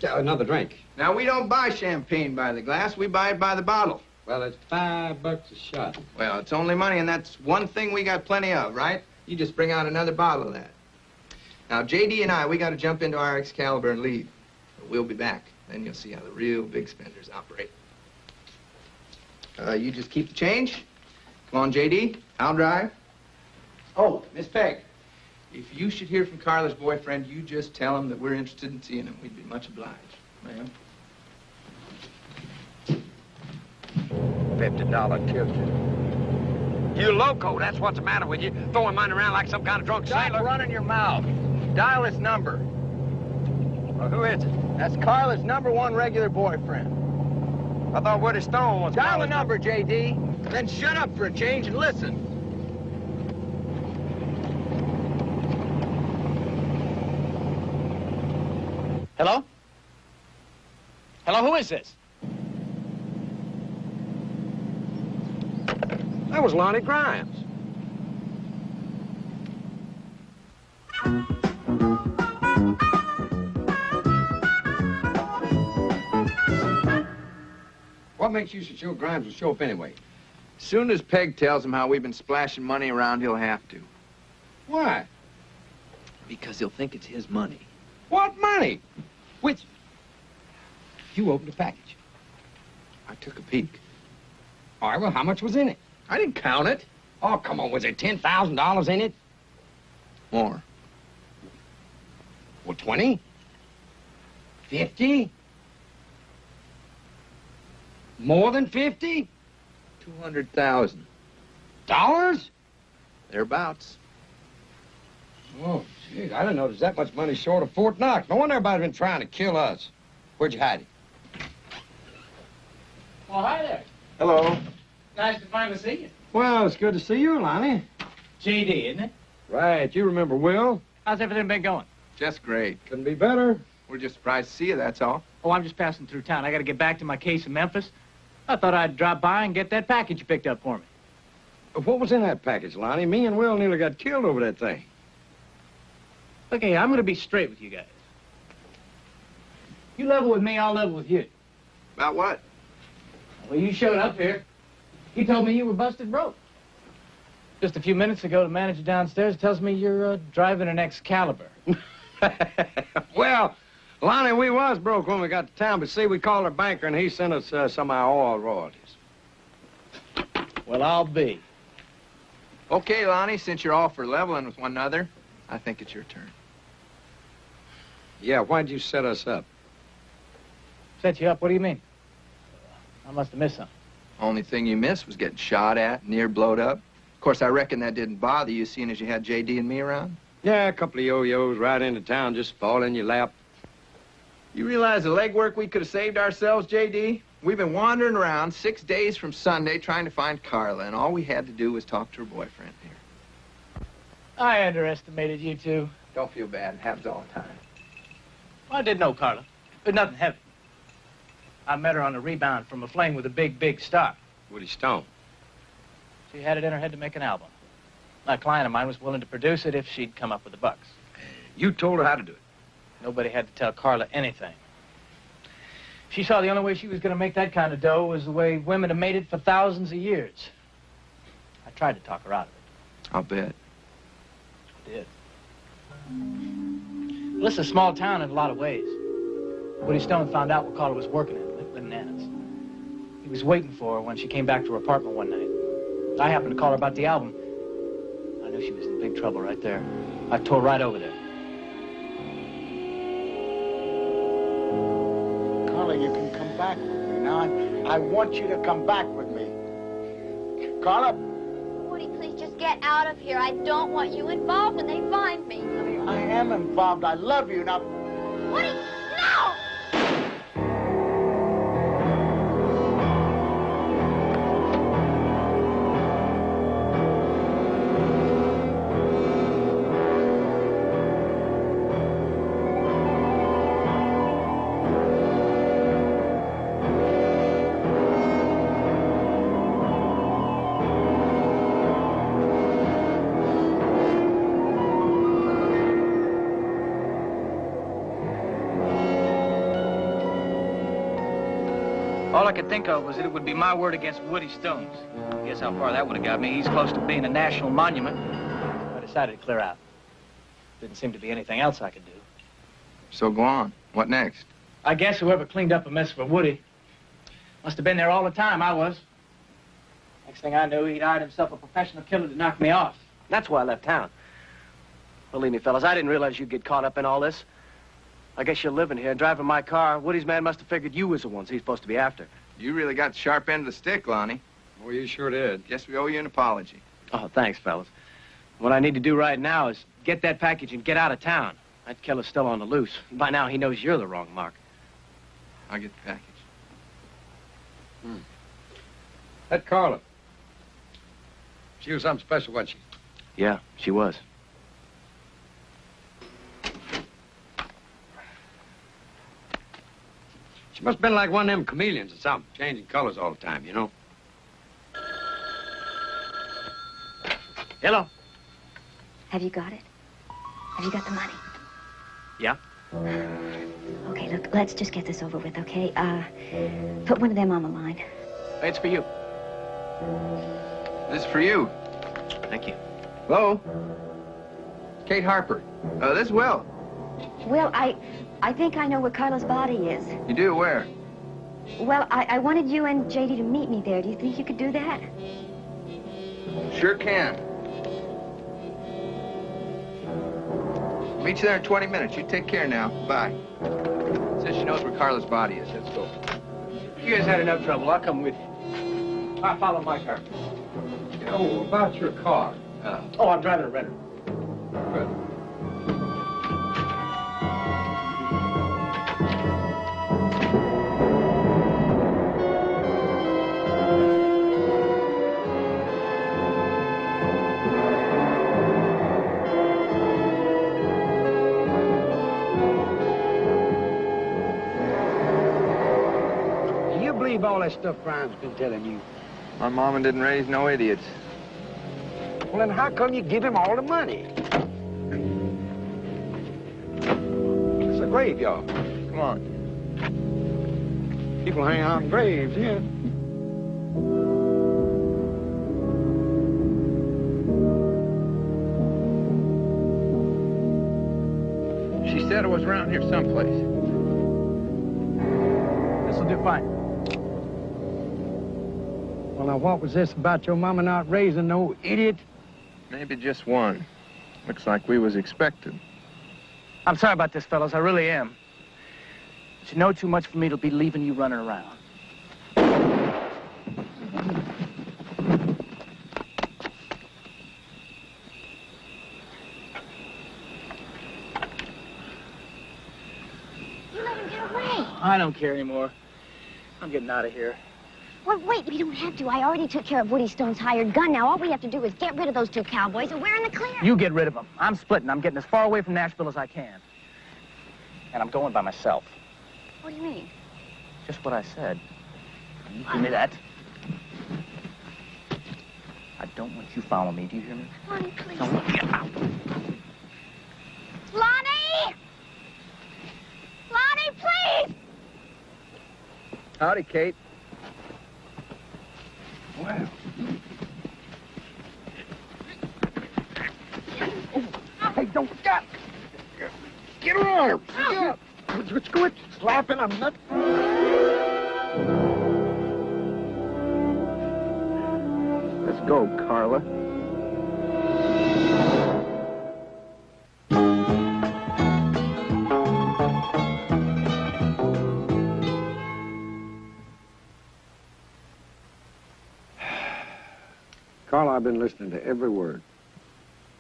Another drink. Now, we don't buy champagne by the glass. We buy it by the bottle. Well, it's $5 a shot. Well, it's only money, and that's one thing we got plenty of, right? You just bring out another bottle of that. Now, J.D. and I, we got to jump into our Excalibur and leave. But we'll be back. Then you'll see how the real big spenders operate. You just keep the change. Come on, J.D. I'll drive. Oh, Miss Peg, if you should hear from Carla's boyfriend, you just tell him that we're interested in seeing him. We'd be much obliged, ma'am. $50 tip. You loco, that's what's the matter with you. Throwing money around like some kind of drunk sailor. Stop running your mouth. Dial his number. Well, who is it? That's Carla's #1 regular boyfriend. I thought Woody Stone was... Dial the number, J.D. Then shut up for a change and listen. Hello? Hello, who is this? That was Lonnie Grimes. What makes you so sure Grimes will show up anyway? Soon as Peg tells him how we've been splashing money around, he'll have to. Why? Because he'll think it's his money. What money? Which? You opened the package. I took a peek. All right, well, how much was in it? I didn't count it. Oh, come on, was there $10,000 in it? More. Well, 20? 50? More than 50? 200,000. Dollars? Thereabouts. Oh, gee, I didn't know there's that much money short of Fort Knox. No wonder everybody's been trying to kill us. Where'd you hide it? Well, hi there. Hello. Nice to finally see you. Well, it's good to see you, Lonnie. J.D., isn't it? Right, you remember Will? How's everything been going? Just great. Couldn't be better. We're just surprised to see you, that's all. Oh, I'm just passing through town. I got to get back to my case in Memphis. I thought I'd drop by and get that package you picked up for me. What was in that package, Lonnie? Me and Will nearly got killed over that thing. Look, hey, I'm going to be straight with you guys. You level with me, I'll level with you. About what? Well, you showed up here. You told me you were busted broke. Just a few minutes ago, the manager downstairs tells me you're driving an Excalibur. Well, Lonnie, we was broke when we got to town, but see, we called our banker and he sent us some of our oil royalties. Well, I'll be. Okay, Lonnie, since you're all for leveling with one another, I think it's your turn. Yeah, why'd you set us up? Set you up? What do you mean? I must have missed something. Only thing you missed was getting shot at, near blowed up. Of course, I reckon that didn't bother you, seeing as you had J.D. and me around. Yeah, a couple of yo-yos right into town, just fall in your lap. You realize the legwork we could have saved ourselves, J.D.? We've been wandering around 6 days from Sunday trying to find Carla, and all we had to do was talk to her boyfriend here. I underestimated you two. Don't feel bad. It happens all the time. Well, I did know Carla, but nothing heavy. I met her on a rebound from a fling with a big, big star. Woody Stone. She had it in her head to make an album. A client of mine was willing to produce it if she'd come up with the bucks. You told her how to do it. Nobody had to tell Carla anything. She saw the only way she was going to make that kind of dough was the way women have made it for thousands of years. I tried to talk her out of it. I'll bet. I did. Well, this is a small town in a lot of ways. Woody Stone found out what Carla was working at Nan's. He was waiting for her when she came back to her apartment one night. I happened to call her about the album. I knew she was in big trouble right there. I tore right over there. Carla, you can come back with me. Now, I want you to come back with me. Carla? Woody, please just get out of here. I don't want you involved when they find me. Honey, I am involved. I love you. Now... Woody, no! I could think of was that it would be my word against Woody Stone's. Guess how far that would have got me. He's close to being a national monument. I decided to clear out. Didn't seem to be anything else I could do. So go on. What next? I guess whoever cleaned up a mess for Woody must have been there all the time. I was. Next thing I knew, he'd hired himself a professional killer to knock me off. That's why I left town. Believe me, fellas, I didn't realize you'd get caught up in all this. I guess you're living here, driving my car. Woody's man must have figured you was the ones he's supposed to be after. You really got the sharp end of the stick, Lonnie. Well, you sure did. Guess we owe you an apology. Oh, thanks, fellas. What I need to do right now is get that package and get out of town. That killer's still on the loose. By now, he knows you're the wrong mark. I'll get the package. That Carla. She was something special, wasn't she? Yeah, she was. She must have been like one of them chameleons or something, changing colors all the time, you know? Hello. Have you got it? Have you got the money? Yeah? Okay, look, let's just get this over with, okay? Put one of them on the line. It's for you. This is for you. Thank you. Hello? Kate Harper. This is Will. Well, I think I know where Carla's body is. You do? Where? Well, I wanted you and JD to meet me there. Do you think you could do that? Sure can. Meet you there in 20 minutes. You take care now. Bye. Says she knows where Carla's body is. Let's go. You guys had enough trouble. I'll come with you. I'll follow my car. Oh, about your car. Oh, I'm driving a Redder. Good. Do you believe all that stuff Brian's been telling you? My mama didn't raise no idiots. Well, then how come you give him all the money? It's a graveyard. Come on. People hang on graves here. She said it was around here someplace. This'll do fine. Well, now, what was this about your mama not raising no idiot? Maybe just one. Looks like we was expected. I'm sorry about this, fellas. I really am. But you know too much for me to be leaving you running around. You let him get away. I don't care anymore. I'm getting out of here. Well, wait, we don't have to. I already took care of Woody Stone's hired gun. Now all we have to do is get rid of those two cowboys and we're in the clear. You get rid of them. I'm splitting. I'm getting as far away from Nashville as I can. And I'm going by myself. What do you mean? Just what I said. You give me that. I don't want you following me. Do you hear me? Lonnie, please. Don't get out. Lonnie! Lonnie, please! Howdy, Kate. Well. Hey, don't get. Get her! Get Let's quit slapping. I'm not. Let's go, Carla. Carla, I've been listening to every word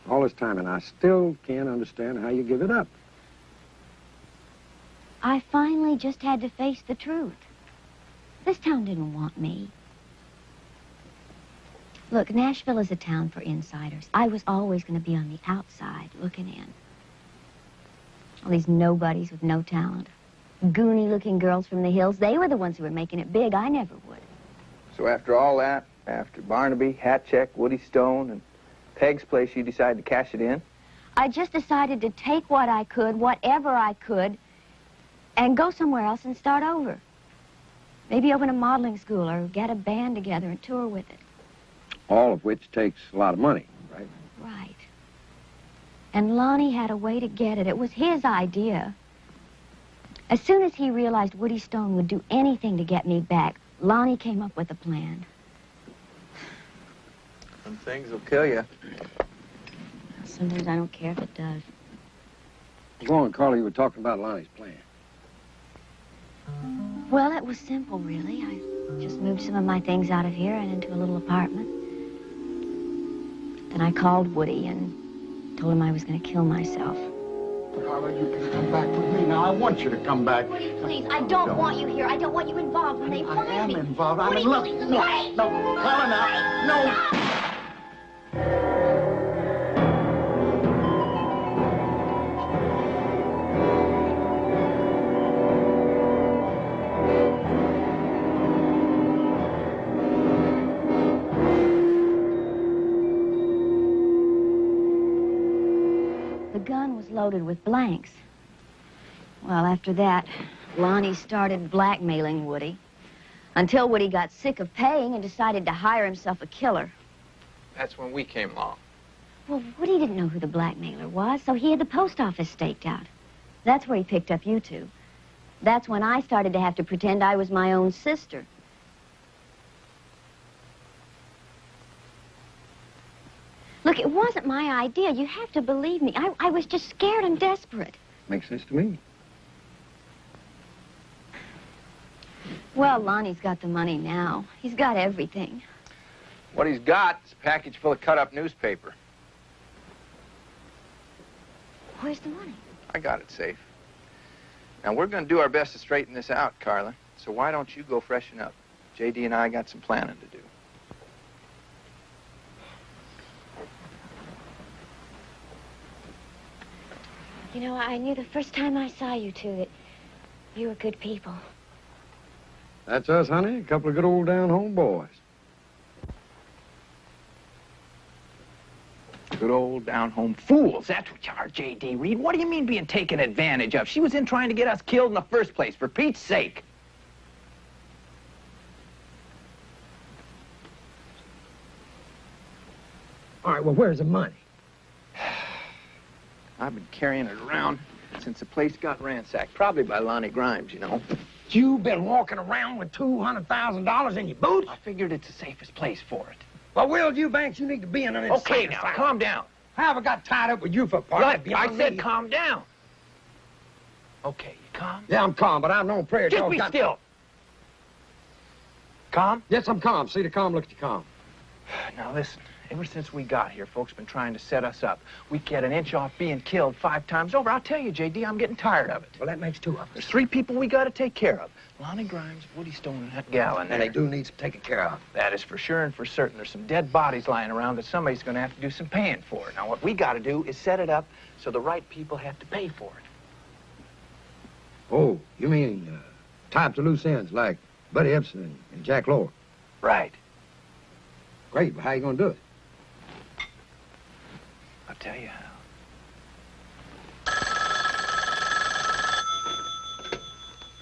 all this time, and I still can't understand how you give it up. I finally just had to face the truth. This town didn't want me. Look, Nashville is a town for insiders. I was always going to be on the outside looking in. All these nobodies with no talent. Goony-looking girls from the hills, they were the ones who were making it big. I never would. So after all that, after Barnaby, Hatcheck, Woody Stone, and Peg's place, you decided to cash it in? I just decided to take what I could, whatever I could, and go somewhere else and start over. Maybe open a modeling school or get a band together and tour with it. All of which takes a lot of money, right? Right. And Lonnie had a way to get it. It was his idea. As soon as he realized Woody Stone would do anything to get me back, Lonnie came up with a plan. Some things will kill you. Sometimes I don't care if it does. Go on, Carla, you were talking about Lonnie's plan. Well, it was simple, really. I just moved some of my things out of here and into a little apartment. Then I called Woody and told him I was going to kill myself. Carla, you can come back with me. Now, I want you to come back. Woody, please, I don't want you here. I don't want you involved when they find me. I am involved. Woody, I'm in love. please, No, wait. no, Carla, now, no. The gun was loaded with blanks. Well, after that, Lonnie started blackmailing Woody until Woody got sick of paying and decided to hire himself a killer. That's when we came along. Well, Woody didn't know who the blackmailer was, so he had the post office staked out. That's where he picked up you two. That's when I started to have to pretend I was my own sister. Look, it wasn't my idea. You have to believe me. I was just scared and desperate. Makes sense to me. Well, Lonnie's got the money now. He's got everything. What he's got is a package full of cut-up newspaper. Where's the money? I got it safe. Now, we're going to do our best to straighten this out, Carla. So why don't you go freshen up? J.D. and I got some planning to do. You know, I knew the first time I saw you two that you were good people. That's us, honey. A couple of good old down-home boys. Good old down-home fools. That's what you are, J.D. Reed. What do you mean being taken advantage of? She was in trying to get us killed in the first place, for Pete's sake. All right, well, where's the money? I've been carrying it around since the place got ransacked. Probably by Lonnie Grimes, you know. You've been walking around with $200,000 in your boots? I figured it's the safest place for it. Well, Will Eubanks, you need to be in an Okay, insane now, asylum. calm down. How have I got tied up with you for a part? Look, I said calm down. Okay, you calm? Yeah, I'm calm, but I've known prayers. Just be still. Calm? Yes, I'm calm. See the calm, look at the calm. Now, listen. Ever since we got here, folks been trying to set us up. We get an inch off being killed 5 times over. I'll tell you, J.D., I'm getting tired of it. Well, that makes 2 of us. There's 3 people we got to take care of. Lonnie Grimes, Woody Stone, and that gal in there. And they do need some taking care of. That is for sure and for certain. There's some dead bodies lying around that somebody's going to have to do some paying for it. Now, what we got to do is set it up so the right people have to pay for it. Oh, you mean tie up the loose ends like Buddy Epson and Jack Lohr? Right. Great, but how you going to do it? I'll tell you how.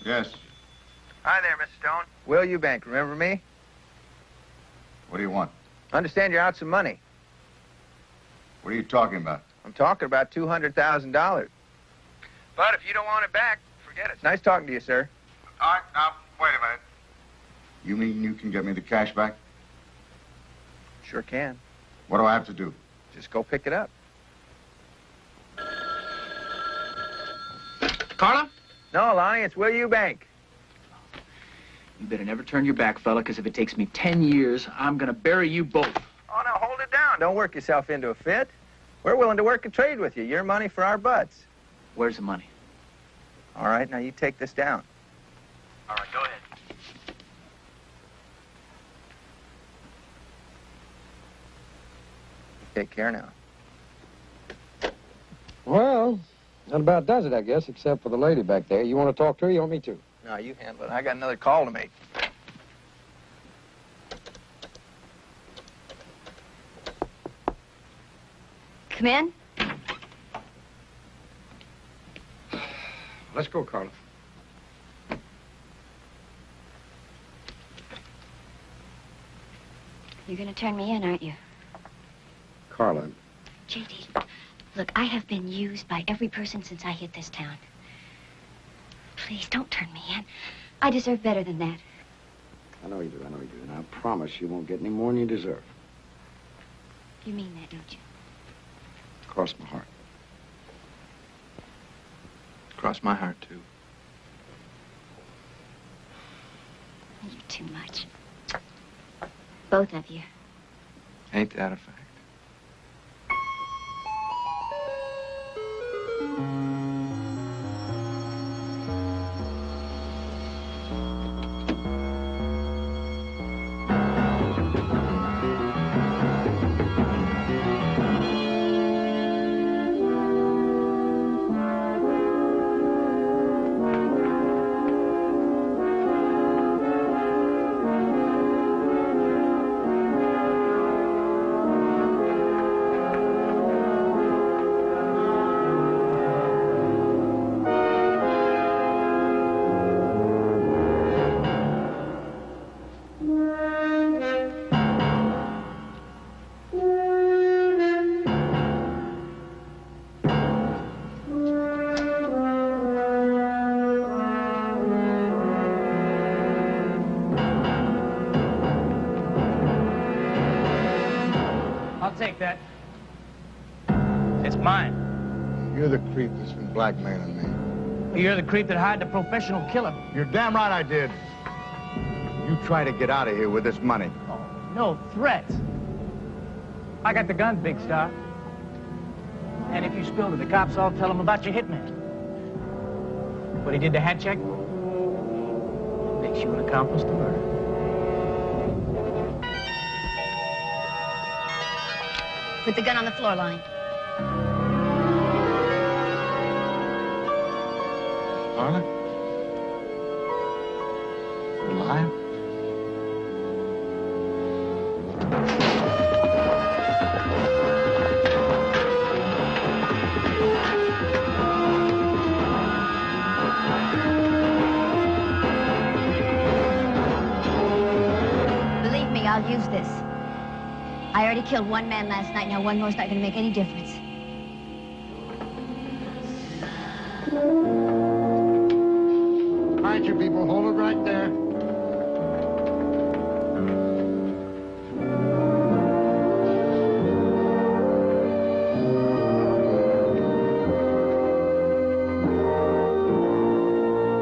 Yes. Hi there, Mr. Stone. Will Eubank, remember me? What do you want? Understand you're out some money. What are you talking about? I'm talking about $200,000. But if you don't want it back, forget it. Nice talking to you, sir. All right, now, wait a minute. You mean you can get me the cash back? Sure can. What do I have to do? Just go pick it up. Carla? No, Lonnie, it's Will Eubank. You better never turn your back, fella, because if it takes me 10 years, I'm gonna bury you both. Oh, now hold it down. Don't work yourself into a fit. We're willing to work a trade with you. Your money for our butts. Where's the money? All right, now you take this down. All right, go ahead. Take care now. Well, that about does it, I guess, except for the lady back there. You want to talk to her? You want me to? No, you handle it. I got another call to make. Come in. Let's go, Carla. You're gonna turn me in, aren't you? Carla. J.D., look, I have been used by every person since I hit this town. Please, don't turn me in. I deserve better than that. I know you do, and I promise you won't get any more than you deserve. You mean that, don't you? Cross my heart. Cross my heart, too. You're too much. Both of you. Ain't that a fact? Take that. It's mine. You're the creep that's been blackmailing me. You're the creep that hired the professional killer. You're damn right I did. You try to get out of here with this money. Oh, no threats. I got the gun, Big Star. And if you spill to the cops, I'll tell them about your hitman. What he did to Hat Check makes you an accomplice to murder. Put the gun on the floor, Lonnie. Carla? You're alive? Believe me, I'll use this. I already killed one man last night. Now one more's not going to make any difference. All right, you people, hold it right there.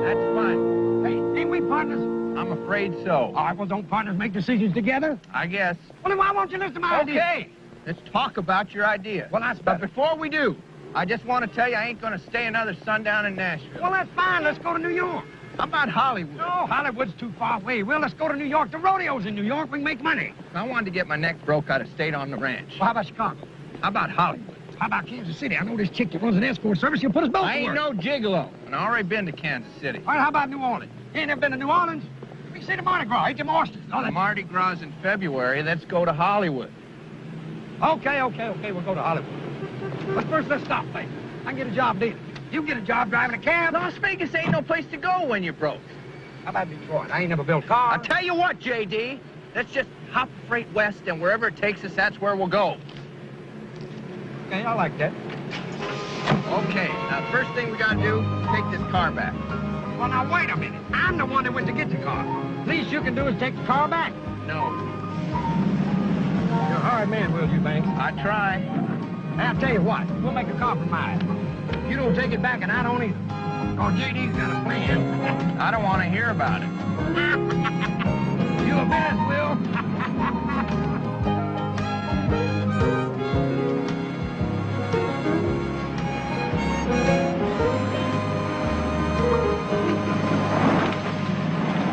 That's fine. Hey, ain't we partners? I'm afraid so. All right, well, don't partners make decisions together? I guess. Well, then why won't you listen to my idea? Okay, let's talk about your idea. Well, that's But better. before we do, I just want to tell you I ain't going to stay another sundown in Nashville. Well, that's fine. Let's go to New York. How about Hollywood? No, Hollywood's too far away. Well, let's go to New York. The rodeo's in New York. We can make money. I wanted to get my neck broke out of state on the ranch. Well, how about Chicago? How about Hollywood? How about Kansas City? I know this chick that runs an escort service. She'll put us both I to ain't work. no gigolo, and I already been to Kansas City. All right, how about New Orleans? You ain't never been to New Orleans? We can see the Mardi Gras. Eat them oysters. All that. Mardi Gras in February. Let's go to Hollywood. Okay, we'll go to Hollywood. But first, let's stop, baby. I can get a job dealing. You can get a job driving a cab. Las Vegas ain't no place to go when you're broke. How about Detroit? I ain't never built cars. I'll tell you what, J.D. Let's just hop freight west, and wherever it takes us, that's where we'll go. Okay, I like that. Okay, now the first thing we gotta do is take this car back. Well, now, wait a minute. I'm the one that went to get the car. Least you can do is take the car back. No. You're a hard man, will you, Banks? I try. Hey, I'll tell you what. We'll make a compromise. You don't take it back, and I don't either. Oh, J.D.'s got a plan. I don't want to hear about it. You a bet, Will.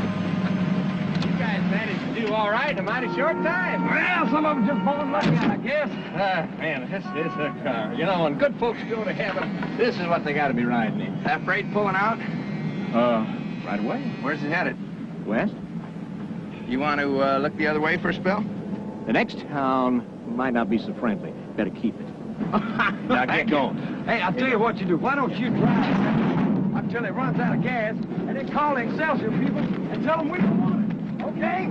You guys managed to do all right in a mighty short time. Well, some of them just born lucky, I guess. Man, this is a car. You know, when good folks go to heaven, this is what they got to be riding in. That freight pulling out? Right away. Where's it headed? West? You want to look the other way for a spell? The next town might not be so friendly. Better keep it. Now get going. Hey, I'll tell you what you do. Why don't you drive until it runs out of gas, and then call the Excelsior people and tell them we don't want it. Okay?